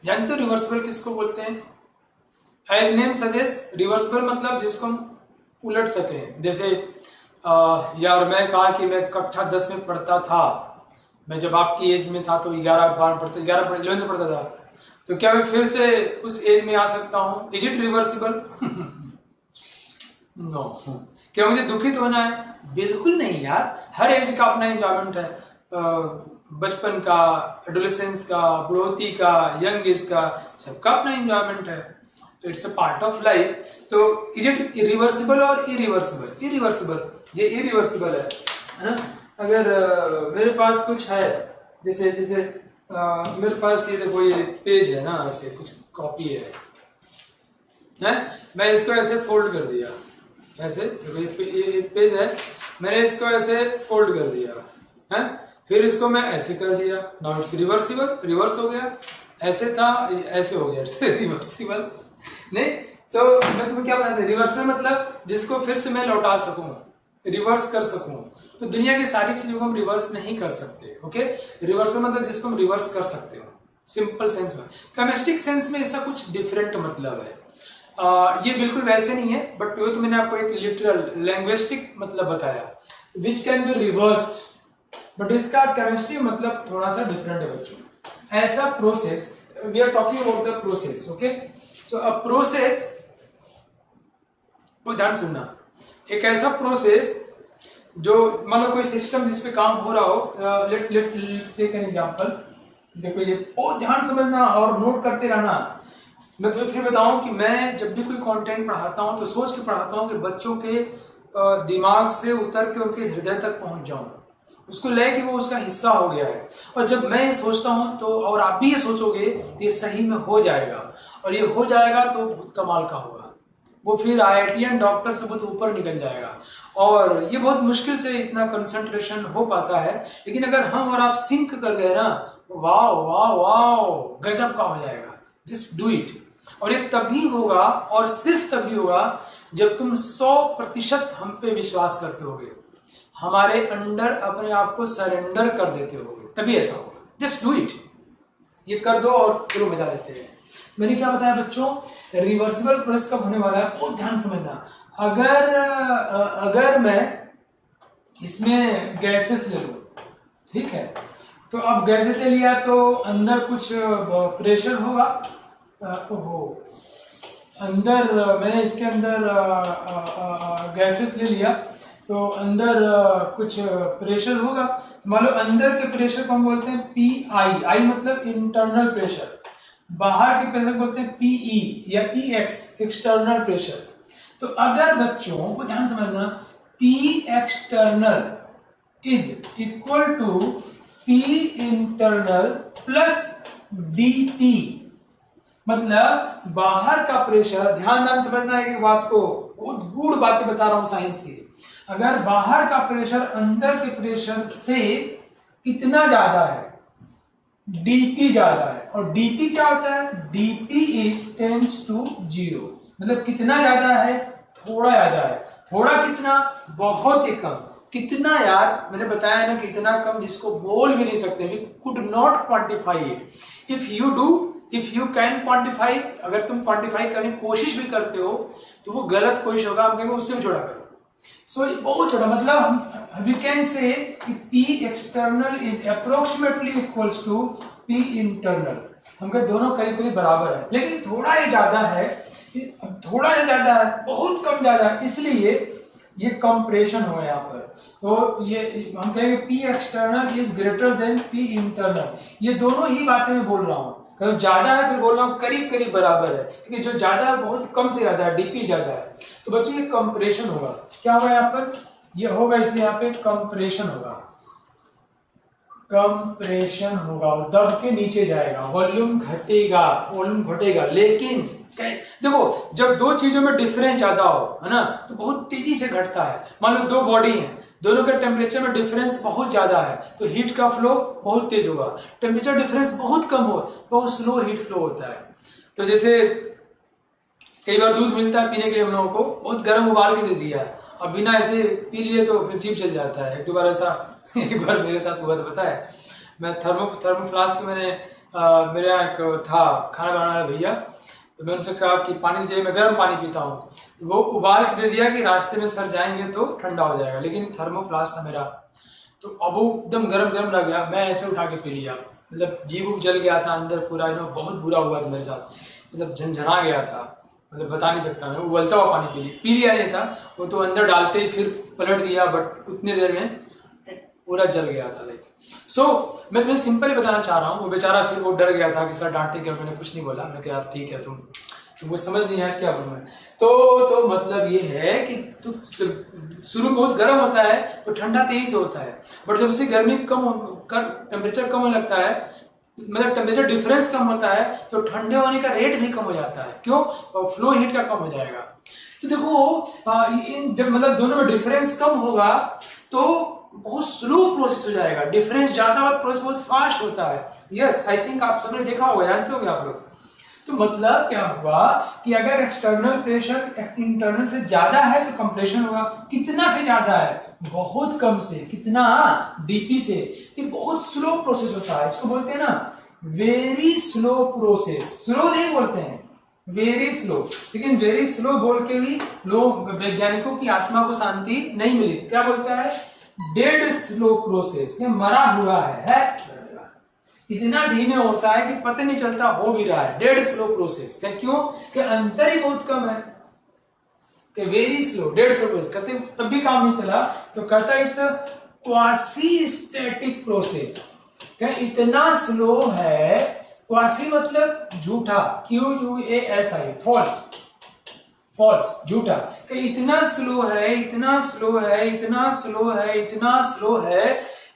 जानते हो रिवर्सिबल किसको बोलते हैं? एज नेम सजेस्ट, रिवर्सिबल मतलब जिसको हम उलट सके, जैसे यार मैं कहा कि मैं कक्षा 10 में पढ़ता था, मैं जब आपकी एज में था तो 11 पढ़ता था, तो क्या मैं फिर से उस एज में आ सकता हूं? Is it reversible? नो। क्या मुझे दुखित होना है? बिल्कुल नहीं यार, हर एज का अपना एंजॉयमेंट है, बचपन का, एडोलेसेंस का, बुढ़ोती का, यंग एज का, सबका अपना एंजॉयमेंट है, तो it's a part of life. तो इज इट रिवर्सिबल और इरिवर्सिबल? इरिवर्सिबल, ये इरिवर्सिबल है ना। अगर मेरे पास कुछ है, जैसे मेरे पास ये देखो, ये पेज है ना, ऐसे कुछ कॉपी है, मैं इसको ऐसे फोल्ड कर दिया, ऐसे देखो ये पेज है, मैंने इसको ऐसे फोल्ड कर दिया है, फिर इसको मैं ऐसे कर दिया, नाउ इट्स रिवर्सिबल, रिवर्स हो गया, ऐसे था ऐसे हो गया, इट्स रिवर्सिबल नहीं। तो मैं तुम्हें क्या बताता हूँ, रिवर्सिबल मतलब जिसको फिर से मैं लौटा सकूं, रिवर्स कर सकूं, तो दुनिया की सारी चीजों को हम रिवर्स नहीं कर सकते, ओके। रिवर्सल मतलब जिसको हम रिवर्स कर सकते हो, सिंपल सेंस में। केमिस्टिक सेंस में इसका कुछ डिफरेंट मतलब है। ये बिल्कुल वैसे नहीं है, बट वो तो मैंने आपको एक लिटरल लैंग्विस्टिक मतलब बताया, which can be reversed, but इसका केमिस्ट्री मतलब थोड़ा सा डिफरेंट है बच्चों। ऐसा process, we are talking about the process, okay. So a process, ध्यान सुनना, एक ऐसा प्रोसेस जो मान लो कोई सिस्टम जिस पे काम हो रहा हो, लेट्स टेक एन एग्जांपल। देखो ये बहुत ध्यान समझना और नोट करते रहना। मैं तुम्हें फिर बताऊं कि मैं जब भी कोई कंटेंट पढ़ाता हूं तो सोच के पढ़ाता हूं कि बच्चों के दिमाग से उतर के उनके हृदय तक पहुंच जाऊं, उसको ले कि वो उसका हिस्सा हो गया है। और जब मैं ये सोचता हूं तो, और आप भी ये सोचोगे तो ये सही में हो जाएगा, और ये हो जाएगा तो बहुत कमाल का होगा, वो फिर IITian डॉक्टर से बहुत ऊपर निकल जाएगा। और ये बहुत मुश्किल से इतना कंसंट्रेशन हो पाता है, लेकिन अगर हम और आप सिंक कर गए ना, वाह वाह वाह, गजब का हो जाएगा। Just do it. और ये तभी होगा और सिर्फ तभी होगा जब तुम 100% हम पे विश्वास करते होगे, हमारे अंडर अपने आप को सरेंडर कर देते होगे, तभी ऐसा होगा। जस्ट डू इट, ये कर दो और चलो मजा लेते हैं। मैंने क्या बताया बच्चों, रिवर्सिबल प्रोसेस कब होने वाला है, बहुत ध्यान समझना। अगर मैं इसमें गैसेस ले लूं, ठीक है, तो अब गैसेस ले लिया तो अंदर कुछ प्रेशर होगा। अंदर मैंने इसके अंदर गैसेस ले लिया तो अंदर कुछ प्रेशर होगा। मान लो अंदर के प्रेशर को हम बोलते हैं PI, आई मतलब इंटरनल प्रेशर, बाहर के प्रेशर बोलते हैं PE या EX, एक्सटर्नल प्रेशर। तो अगर बच्चों को ध्यान समझना, P external is equal to P internal plus DP, मतलब बाहर का प्रेशर, ध्यान समझना है कि बात को, बहुत गूढ़ बातें बता रहा हूं साइंस की। अगर बाहर का प्रेशर अंदर के प्रेशर से कितना ज्यादा है, DP ज्यादा है, और DP क्या होता है, DP इज टेंस टू 0, मतलब कितना ज्यादा है, थोड़ा ज्यादा है। थोड़ा कितना, बहुत ही कम। कितना यार, मैंने बताया ना कि इतना कम जिसको बोल भी नहीं सकते, we could not quantify it. If you can quantify, अगर तुम क्वांटिफाई करने की कोशिश भी करते हो तो वो गलत कोशिश होगा, हम कहेंगे उससे भी छोटा करो। सो बहुत छोटा, मतलब हम वी कैन से कि P external is approximately equals to P internal. हम कहें दोनों करीब करीब बराबर है, लेकिन थोड़ा ये ज्यादा है, थोड़ा ये ज्यादा है, बहुत कम ज्यादा है, इसलिए ये कंप्रेशन हो यहाँ पर। तो ये हम कहेंगे P external is greater than P internal. ये दोनों ही बातें मैं बोल रहा हूँ, कभी ज्यादा है फिर बोल रहा हूँ करीब करीब बराबर है, क्योंकि जो ज्यादा है बहुत कम से ज्यादा है, DP ज्यादा है। तो बच्चों ये कंप्रेशन होगा, क्या होगा यहाँ पर, ये होगा, इसलिए यहाँ पे कंप्रेशन होगा, कंप्रेशन होगा, दब के नीचे जाएगा, वॉल्यूम घटेगा। लेकिन देखो, जब दो चीजों में डिफरेंस ज्यादा हो, है ना, तो बहुत तेजी से घटता है। मान लो दो बॉडी हैं, दोनों के टेम्परेचर में डिफरेंस बहुत ज्यादा है तो हीट का फ्लो बहुत तेज होगा। टेम्परेचर डिफरेंस बहुत कम हो, बहुत स्लो हीट फ्लो होता है। तो जैसे कई बार दूध मिलता है पीने के लिए, हम लोगों को बहुत गर्म उबाल के दे दिया है, अब बिना ऐसे पी लिए तो फिर जीभ चल जाता है। एक बार मेरे साथ हुआ, तो पता है, मैं थर्मोफ्लास्क से मैंने मेरे यहाँ एक था खाना बनाने वाला भैया, तो मैं उनसे कहा कि पानी दीजिए, मैं गर्म पानी पीता हूँ, तो वो उबाल के दे दिया कि रास्ते में सर जाएंगे तो ठंडा हो जाएगा, लेकिन थर्मोफ्लास्क था मेरा, तो अब वो एकदम गर्म लग गया, मैं ऐसे उठा के पी लिया, मतलब जीभ जल गया था अंदर पूरा, बहुत बुरा हुआ था मेरे साथ, मतलब झंझना गया था, मतलब बता नहीं सकता मैं, उबलता हुआ पानी पी लिया नहीं था वो, तो अंदर डालते ही फिर पलट दिया, बट उतनी देर में पूरा जल गया था। लाइक सो मैं तुम्हें सिंपल ही बताना चाह रहा हूँ, वो बेचारा फिर वो डर गया था कि सर डांटेंगे, मैंने कुछ नहीं बोला, मैंने कहा ठीक है, तुमको समझ नहीं आया क्या बोलूँ मैं। तो मतलब ये है कि तो शुरू में बहुत गर्म होता है तो ठंडा तेजी से होता है, बट जब उसे गर्मी कम कर टेम्परेचर कम होने लगता है, मतलब टेम्परेचर डिफरेंस कम होता है, तो ठंडे होने का रेट भी कम हो जाता है। क्यों? फ्लो हीट का कम हो जाएगा। तो देखो जब मतलब दोनों में डिफरेंस कम होगा तो बहुत स्लो प्रोसेस हो जाएगा, डिफरेंस ज्यादा और प्रोसेस बहुत फास्ट होता है। यस, आई थिंक आप सबने देखा होगा, जानते होंगे आप लोग। तो मतलब क्या हुआ कि अगर एक्सटर्नल प्रेशर इंटरनल से ज्यादा है तो कंप्रेशन होगा। कितना से ज्यादा है? बहुत कम से। कितना? डीपी से। ये बहुत स्लो प्रोसेस होता है, इसको बोलते हैं ना वेरी स्लो प्रोसेस, स्लो नहीं बोलते हैं, वेरी स्लो, लेकिन वेरी स्लो बोल के भी लोग, वैज्ञानिकों की आत्मा को शांति नहीं मिली। क्या बोलता है? डेड स्लो प्रोसेस, ये मरा हुआ है, इतना धीमे होता है कि पता नहीं चलता हो भी रहा है। डेड स्लो प्रोसेस, क्यों? कि अंतर ही बहुत कम है। कि very slow, dead slow process कहते तब भी काम नहीं चला, तो कहता है इट्स क्वासी स्टैटिक प्रोसेस। क्या इतना स्लो है? क्वासी मतलब झूठा, QUASI, फॉल्स, फॉल्स, झूठा। कि इतना स्लो है, इतना स्लो है, इतना स्लो है, इतना स्लो है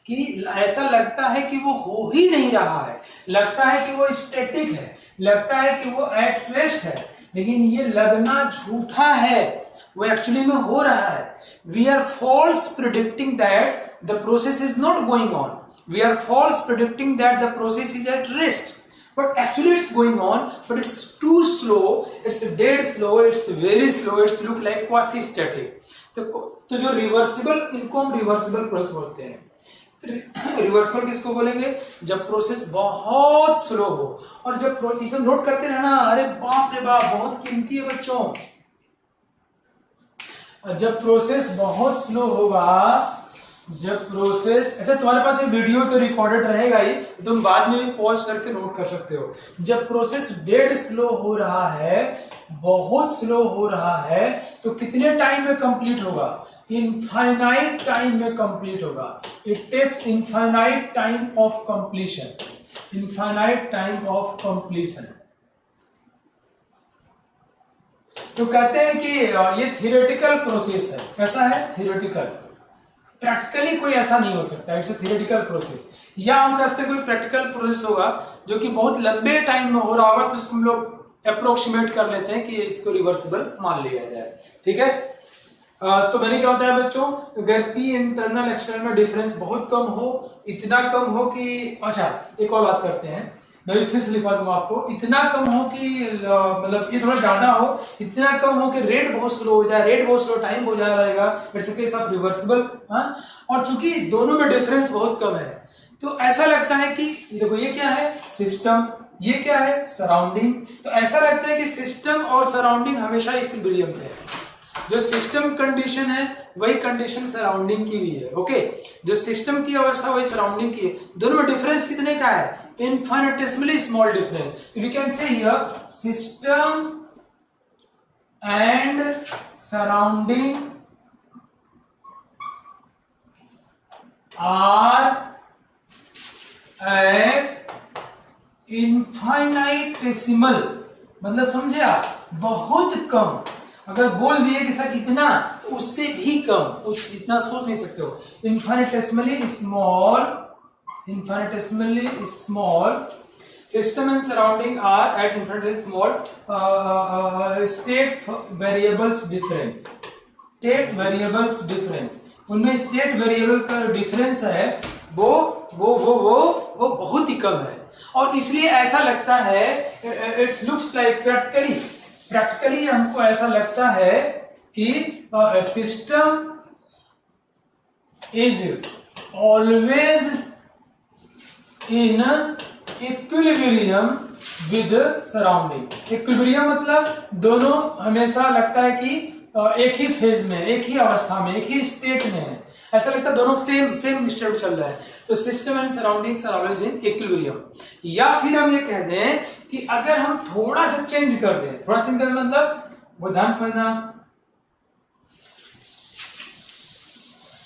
कि ऐसा लगता है कि वो हो ही नहीं रहा है, लगता है कि वो स्टैटिक है, लगता है कि वो एट रेस्ट है, लेकिन ये लगना झूठा है, वो एक्चुअली में हो रहा है। We are false predicting that the process is not going on, we are false predicting that the process is at rest, but actually it's going on, but it's too slow, it's dead slow, it's very slow, it's look like quasi static। तो जो reversible, इनको हम reversible process बोलते हैं। Reversible किसको बोलेंगे? जब process बहुत स्लो हो, और जब इसे नोट करते रहना, अरे बाप रे बाप, बहुत कीमती है बच्चों। जब प्रोसेस बहुत स्लो होगा, जब प्रोसेस, अच्छा तुम्हारे पास ये वीडियो तो रिकॉर्डेड रहेगा ही, तुम बाद में भी पॉज करके नोट कर सकते हो। जब प्रोसेस डेड स्लो हो रहा है, बहुत स्लो हो रहा है, तो कितने टाइम में कंप्लीट होगा? इनफाइनाइट टाइम में कंप्लीट होगा। It takes infinite time of completion, infinite time of completion. तो कहते हैं कि ये थियोरेटिकल प्रोसेस है। कैसा है? थियोरेटिकल। प्रैक्टिकली कोई ऐसा नहीं हो सकता, इट्स अ थियोरेटिकल प्रोसेस। या हम कह सकते हैं कोई प्रैक्टिकल प्रोसेस होगा जो कि बहुत लंबे टाइम में हो रहा होगा, तो उसको हम लोग अप्रोक्सीमेट कर लेते हैं कि इसको रिवर्सिबल मान लिया जाए। ठीक है? तो मैंने क्या होता है बच्चों, अगर पी इंटरनल एक्सटर्नल में डिफरेंस बहुत कम हो, इतना कम हो कि, अच्छा एक और बात करते हैं, मैं फिर से लिखवा दूंगा आपको, इतना कम हो कि मतलब ये थोड़ा ज्यादा हो, इतना कम हो कि रेट बहुत स्लो हो जाए, रेट बहुत स्लो, टाइम बहुत ज्यादा रहेगा, it's a case of reversible. और चूंकि दोनों में डिफरेंस बहुत कम है, तो ऐसा लगता है कि देखो ये क्या है? सिस्टम, ये क्या है? सराउंडिंग। तो ऐसा लगता है कि सिस्टम और सराउंडिंग हमेशा इक्विलिब्रियम पे है। जो सिस्टम कंडीशन है वही कंडीशन सराउंडिंग की भी है। ओके, जो सिस्टम की अवस्था वही सराउंडिंग की है। दोनों में डिफरेंस कितने का है? Infinitesimally small difference. We can say here system and surrounding are at infinitesimal, मतलब समझे आप, बहुत कम। अगर बोल दिए कि सर इतना, तो उससे भी कम, उस जितना सोच नहीं सकते हो। इनफाइनेटेसिमली small, infinitesimally small system and surrounding are at infinitesimally small state variables difference, state variables difference। उनमें स्टेट वेरिएबल्स का जो डिफरेंस है वो बहुत ही कम है, और इसलिए ऐसा लगता है, इट्स लुक्स लाइक प्रैक्टिकली हमको ऐसा लगता है कि system is always in equilibrium with surrounding. Equilibrium मतलब दोनों हमेशा लगता है कि एक ही फेज में, एक ही अवस्था में, एक ही स्टेट में है, ऐसा लगता है दोनों सेम स्टेट चल रहा है। तो system and surroundings are always in equilibrium. या फिर हम ये कह दें कि अगर हम थोड़ा सा चेंज कर दें, थोड़ा चेंज करना मतलब वो ध्यान समझना,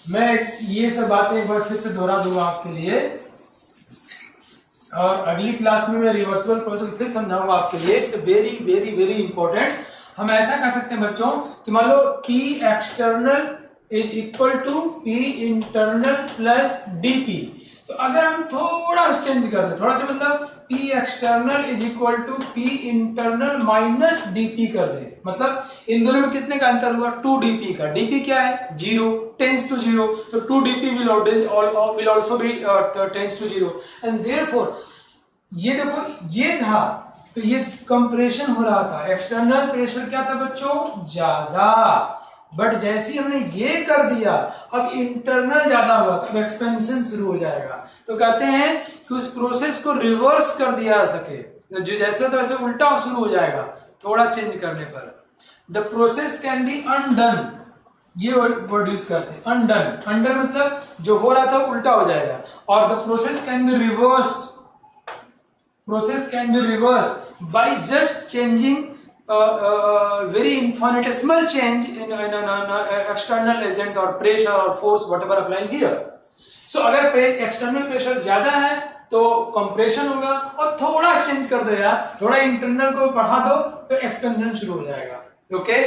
मैं ये सब बातें एक बार फिर से दोहरा दूंगा आपके लिए, और अगली क्लास में मैं रिवर्सिबल प्रोसेस फिर समझाऊंगा आपके लिए। It's very very very important. हम ऐसा कर सकते हैं बच्चों कि मान लो P external is equal to P internal plus DP। तो अगर हम थोड़ा चेंज कर दें, थोड़ा सा मतलब P external is equal to P internal minus DP कर दें, मतलब इन दोनों में कितने का अंतर हुआ? 2DP का। DP क्या है? 0, टेंस टू 0, तो 2DP will also be tends to 0, and therefore ये देखो ये था, तो ये कंप्रेशन हो रहा था, एक्सटर्नल प्रेशर क्या था बच्चों? ज्यादा। बट जैसे ही हमने ये कर दिया, अब इंटरनल ज्यादा हुआ, तो अब एक्सपेंशन शुरू हो जाएगा। तो कहते हैं कि उस प्रोसेस को रिवर्स कर दिया जा सके, जो जैसे तो वैसे उल्टा शुरू हो जाएगा थोड़ा चेंज करने पर। The process can be undone, ये वर्ड यूज करते हैं, अनडन। अनडन मतलब जो हो रहा था उल्टा हो जाएगा। और the process can be reverse, process can be reverse by just changing very infinitesimal change in an external agent or pressure or force whatever applying here. So अगर एक्सटर्नल प्रेशर ज्यादा है तो कंप्रेशन होगा, और थोड़ा चेंज कर दो यार, थोड़ा इंटरनल को बढ़ा दो तो एक्सपेंशन शुरू हो जाएगा। ओके,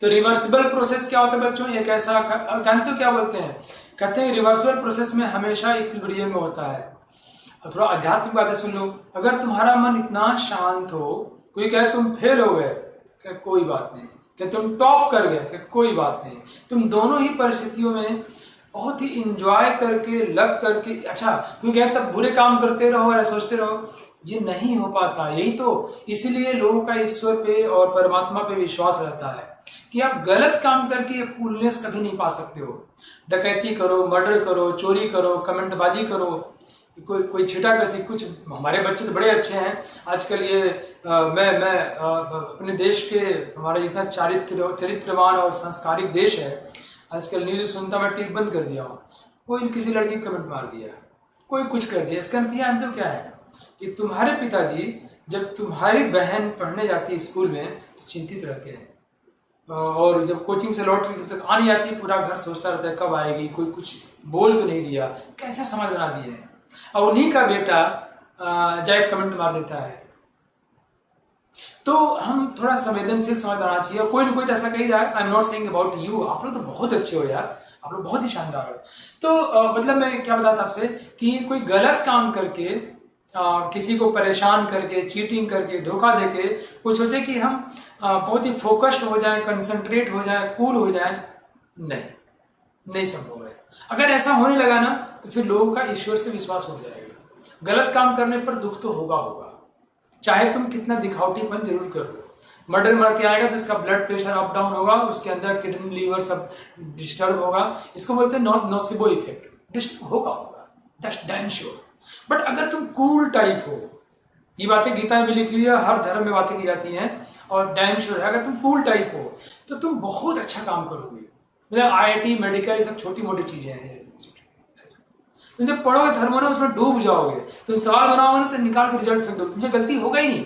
तो रिवर्सिबल प्रोसेस क्या होता है बच्चों? ये कैसा जानते हो क्या बोलते हैं? कहते हैं रिवर्सिबल प्रोसेस में हमेशा इक्विलिब्रियम में होता है। और थोड़ा आध्यात्मिक बातें सुन लो। अगर तुम्हारा मन इतना शांत हो, कोई कहे तुम फेल हो गए, क्या कोई बात नहीं, क्या तुम टॉप कर गए, क्या कोई बात नहीं, तुम दोनों ही परिस्थितियों में बहुत ही इंजॉय करके लग करके, अच्छा कोई कहे तब बुरे काम करते रहो या सोचते रहो, ये नहीं हो पाता। यही तो इसीलिए लोगों का ईश्वर पे और परमात्मा पे विश्वास रहता है कि आप गलत काम करके कूलनेस कभी नहीं पा सकते हो। डकैती करो, मर्डर करो, चोरी करो, कमेंटबाजी करो, कोई छिटा कसी कुछ। हमारे बच्चे तो बड़े अच्छे हैं आजकल। ये मैं अपने देश के, हमारा जितना चरित्रवान और संस्कारिक देश है, आजकल न्यूज सुनता मैं टीवी बंद कर दिया हूँ। कोई किसी लड़की कमेंट मार दिया, कोई कुछ कर दिया, इसका नतीजा तो क्या है कि तुम्हारे पिताजी जब तुम्हारी बहन पढ़ने जाती है स्कूल में तो चिंतित रहते हैं, और जब कोचिंग से लौट के जब तक आ नहीं आती पूरा घर सोचता रहता है कब आएगी, कोई कुछ बोल तो नहीं दिया, कैसा समाज बना दिया है। और उन्हीं का बेटा जाए कमेंट मार देता है। तो हम थोड़ा संवेदनशील समाज बनाना चाहिए। कोई ना कोई तो ऐसा कह रहा है, आई am not saying about you, आप लोग तो बहुत अच्छे हो यार, आप लोग बहुत ही शानदार हो। तो मतलब मैं क्या बताता आपसे कि कोई गलत काम करके किसी को परेशान करके, चीटिंग करके, धोखा देके कोई सोचे कि हम बहुत ही फोकस्ड हो जाए, कंसंट्रेट हो जाए, कूल हो जाए, नहीं संभव है। अगर ऐसा होने लगा ना तो फिर लोगों का ईश्वर से विश्वास हो जाएगा। गलत काम करने पर दुख तो होगा, चाहे तुम कितना दिखावटीपन जरूर कर लो। मर्डर मार के आएगा तो इसका ब्लड प्रेशर अप डाउन होगा, उसके अंदर किडनी लीवर सब डिस्टर्ब होगा। इसको बोलते हैं नोसिबो इफेक्ट, डिस्टर्ब होगा, दैट्स डैम श्योर। बट अगर तुम कूल टाइप हो, ये बातें गीता में भी लिखी हुई है, हर धर्म में बातें की जाती हैं, और डैम श्योर है अगर तुम कूल टाइप हो तो तुम बहुत अच्छा काम करोगे। मतलब IIT, मेडिकल, ये सब छोटी मोटी चीजें हैं। तुम जब पढ़ोगे धर्मों ने उसमें डूब जाओगे, तुम सवाल बनाओगे ना तो निकाल के रिजल्ट फेंक दो, तुमसे गलती होगा ही नहीं।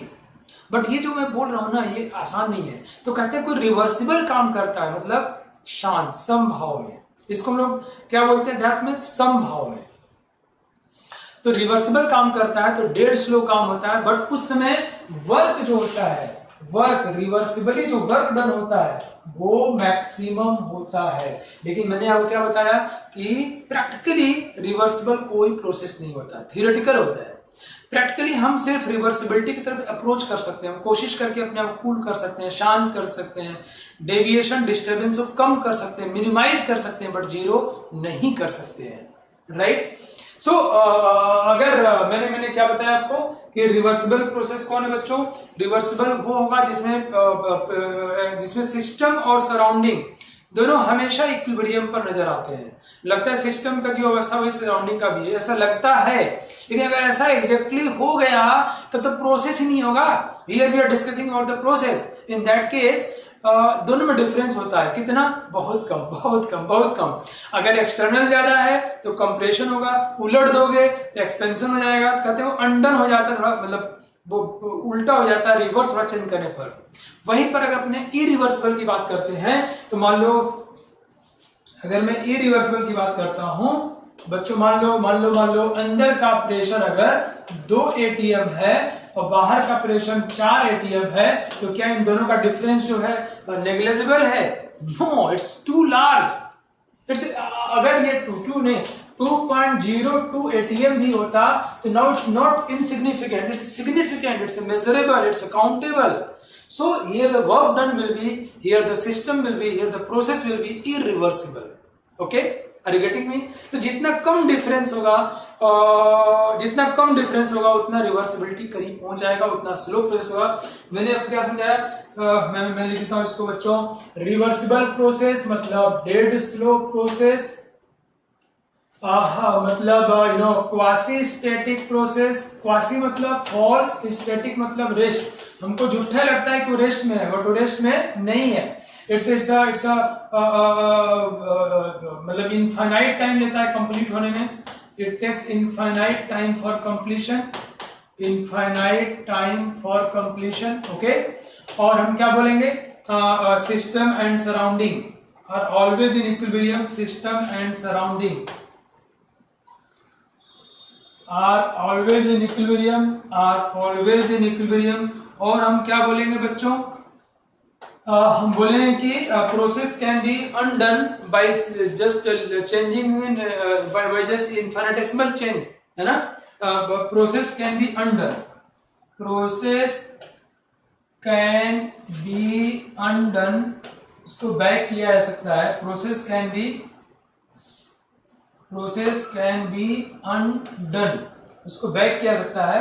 बट ये जो मैं बोल रहा हूं ना ये आसान नहीं है। तो कहते हैं कोई रिवर्सिबल काम करता है, मतलब शांत समभाव में, इसको हम लोग क्या बोलते हैं अध्यात्म में, समभाव में। तो रिवर्सिबल काम करता है तो डेढ़ स्लो काम होता है, बट उस समय वर्क जो होता है, वर्क रिवर्सिबली जो वर्क डन होता है वो मैक्सिमम होता है। लेकिन मैंने आपको क्या बताया कि प्रैक्टिकली रिवर्सिबल कोई प्रोसेस नहीं होता, थियोरेटिकल होता है। प्रैक्टिकली हम सिर्फ रिवर्सिबिलिटी की तरफ अप्रोच कर सकते हैं, कोशिश करके अपने आप कूल कर सकते हैं, शांत कर सकते हैं, डेविएशन डिस्टर्बेंस को कम कर सकते हैं, मिनिमाइज कर सकते हैं, बट जीरो नहीं कर सकते हैं, राइट। सो अगर मैंने क्या बताया आपको कि रिवर्सिबल प्रोसेस कौन है बच्चों? रिवर्सिबल वो होगा जिसमें सिस्टम और सराउंडिंग दोनों हमेशा इक्विलिब्रियम पर नजर आते हैं। लगता है सिस्टम का जो अवस्था वही सराउंडिंग का भी है, ऐसा लगता है। लेकिन अगर ऐसा एग्जैक्टली हो गया तब तो प्रोसेस ही नहीं होगा। Here we are discussing about the process. In that case दोनों में डिफरेंस होता है, कितना? बहुत कम, बहुत कम, बहुत कम। अगर एक्सटर्नल ज्यादा है तो कंप्रेशन होगा, उलट दोगे तो एक्सपेंशन हो जाएगा, तो कहते हैं वो अनडन हो जाता है, थोड़ा मतलब वो उल्टा हो जाता है रिवर्स थोड़ा चेंज करने पर। वहीं पर अगर अपने इरिवर्सिबल की बात करते हैं तो मान लो अगर मैं इरिवर्सिबल की बात करता हूं बच्चों, मान लो अंदर का प्रेशर अगर 2 ATM है और बाहर का प्रेशर 4 ATM है, तो क्या इन दोनों का डिफरेंस जो है नेग्लिजिबल है? No, it's too large. It's अगर ये 2.02 ATM भी होता तो now it's not insignificant, it's significant, it's measurable, it's countable. So here the work done will be, here the system will be, here the process will be irreversible. Okay? Are you getting me? तो जितना कम difference होगा उतना reversibility करीब पहुंच जाएगा, उतना slow process होगा। मैंने आपको क्या समझाया? मैं लिख देता हूं इसको बच्चों। रिवर्सिबल प्रोसेस मतलब डेड स्लो प्रोसेस, हाँ, मतलब क्वासी स्टैटिक प्रोसेस, क्वासी मतलब फॉल्स, स्टैटिक मतलब रेस्ट। हमको झूठा लगता है कि वो रेस्ट में है, बट वो रेस्ट में नहीं है। इट्स इट्स मतलब इनफाइनाइट टाइम लेता है कंप्लीट होने में। It takes infinite time for completion, infinite time for completion, okay. और हम क्या बोलेंगे, system and surrounding are always in equilibrium, system and surrounding are always in equilibrium, are always in equilibrium। और हम क्या बोलेंगे बच्चों, हम बोलेंगे कि process can be undone by just changing in by just infinitesimal change, है ना। Process can be undone, process can be undone, उसको बैक किया जा सकता है। प्रोसेस कैन बी अनडन, उसको बैक किया जाता है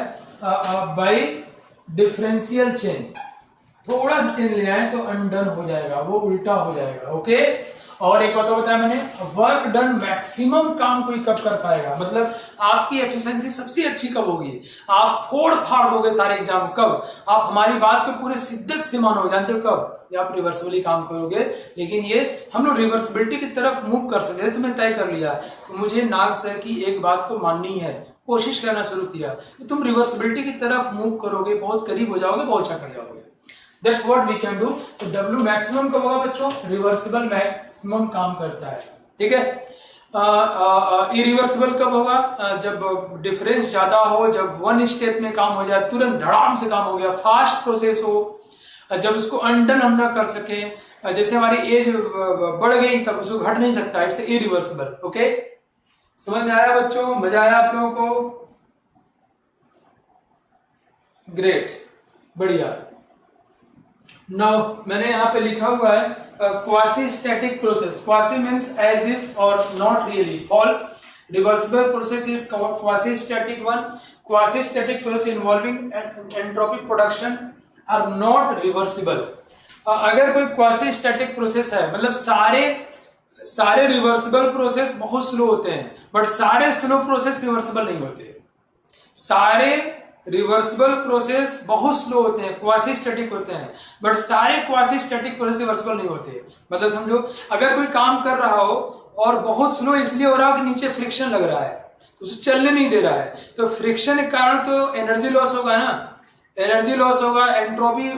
बाय डिफरेंशियल चेंज। थोड़ा सा चेंज ले आए तो अनडन हो जाएगा, वो उल्टा हो जाएगा, ओके। और एक बात और बताया मैंने, वर्क डन, मैक्सिमम काम कोई कब कर पाएगा, मतलब आपकी एफिशिएंसी सबसे अच्छी कब होगी, आप फोड़ फाड़ दोगे सारे एग्जाम कब, आप हमारी बात को पूरे शिद्दत से मानो, जानते हो कब, या आप रिवर्सिबली काम करोगे। लेकिन ये हम लोग रिवर्सिबिलिटी की तरफ मूव कर सकते हैं। तुमने तय कर लिया कि मुझे नाग सर की एक बात को माननी है, कोशिश करना शुरू किया, तो तुम रिवर्सिबिलिटी की तरफ मूव करोगे, बहुत करीब हो जाओगे, बहुत अच्छा कर जाओगे। That's what we can do। तो W मैक्सिमम कब होगा बच्चों, रिवर्सिबल मैक्सिमम काम करता है, ठीक है। इरिवर्सिबल कब होगा, जब डिफरेंस ज्यादा हो, जब वन स्टेप में काम हो जाए, तुरंत धड़ाम से काम हो गया, फास्ट प्रोसेस हो, जब उसको अनडन हम ना कर सके, जैसे हमारी एज बढ़ गई तब उसको घट नहीं सकता, इट्स इरिवर्सिबल, ओके। समझ में आया बच्चों, मजा आया आप लोगों को, ग्रेट, बढ़िया। नाउ मैंने यहाँ पे लिखा हुआ है quasi static process, quasi means as if और not really, false. Reversible process is quasi static one, quasi static process involving entropic production are not reversible. अगर कोई क्वासी स्टैटिक प्रोसेस है, मतलब सारे रिवर्सिबल प्रोसेस बहुत स्लो होते हैं, but सारे स्लो प्रोसेस रिवर्सिबल नहीं होते। सारे रिवर्सिबल प्रोसेस बहुत स्लो होते हैं, क्वासी स्टैटिक होते हैं, बट सारे क्वासी स्टैटिक प्रोसेस रिवर्सिबल नहीं होते। मतलब समझो, अगर कोई काम कर रहा हो और बहुत स्लो इसलिए हो रहा हो कि नीचे फ्रिक्शन लग रहा है, तो उसे चलने नहीं दे रहा है, तो फ्रिक्शन के कारण तो एनर्जी लॉस होगा ना, एनर्जी लॉस होगा, एंट्रोपी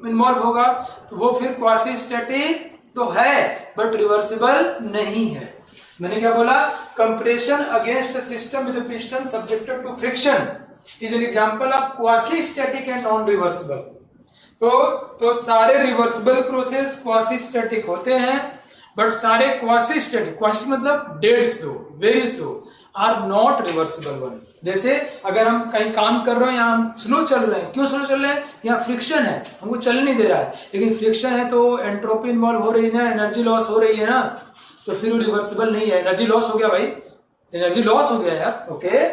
इन्वॉल्व होगा, तो वो फिर क्वासी स्टैटिक तो है बट रिवर्सिबल नहीं है। मैंने क्या बोला, compression against system with piston subjected to friction is an example of quasi static and non reversible। तो सारे रिवर्सिबल प्रोसेस क्वासी स्टैटिक होते हैं, बट सारे क्वासी स्टैटिक, क्वासी मतलब dead slow, very slow, are not reversible one. जैसे अगर हम कहीं काम कर रहे हैं, यहाँ हम स्लो चल रहे हैं, क्यों स्लो चल रहे हैं, यहाँ फ्रिक्शन है, हमको चलने नहीं दे रहा है, लेकिन फ्रिक्शन है तो एंट्रोपी इन्वॉल्व हो रही है ना, एनर्जी लॉस हो रही है ना, तो फिर वो रिवर्सिबल नहीं है। एनर्जी लॉस हो गया भाई, एनर्जी लॉस हो गया यार, ओके।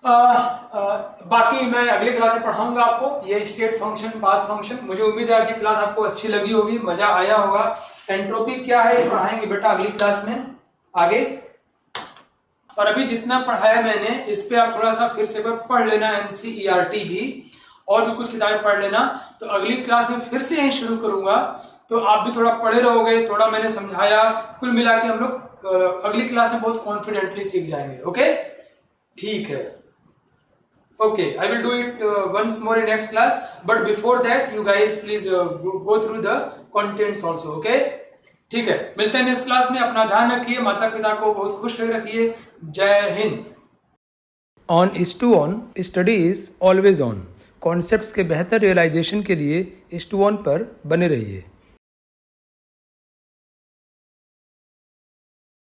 बाकी मैं अगली क्लास में पढ़ाऊंगा आपको ये स्टेट फंक्शन, पाथ फंक्शन। मुझे उम्मीद है आज की क्लास आपको अच्छी लगी होगी, मजा आया होगा। एंट्रोपी क्या है ये पढ़ाएंगे बेटा अगली क्लास में आगे। और अभी जितना पढ़ाया मैंने इस पे आप थोड़ा सा फिर से पढ़ लेना, एनसीईआरटी भी और भी कुछ किताबें पढ़ लेना। तो अगली क्लास में फिर से यही शुरू करूंगा, तो आप भी थोड़ा पढ़े रहोगे, थोड़ा मैंने समझाया, कुल मिला के हम लोग अगली क्लास में बहुत कॉन्फिडेंटली सीख जाएंगे, ओके। ठीक है, okay, I will do it once more in next class, but before that you guys please go through the contents also, okay। ठीक है, मिलते हैं नेक्स्ट क्लास में। अपना ध्यान रखिए, माता पिता को बहुत खुश रखिए। जय Hind. On is to on, study is always on. Concepts के बेहतर रियलाइजेशन के लिए इज टू ऑन पर बने रहिए।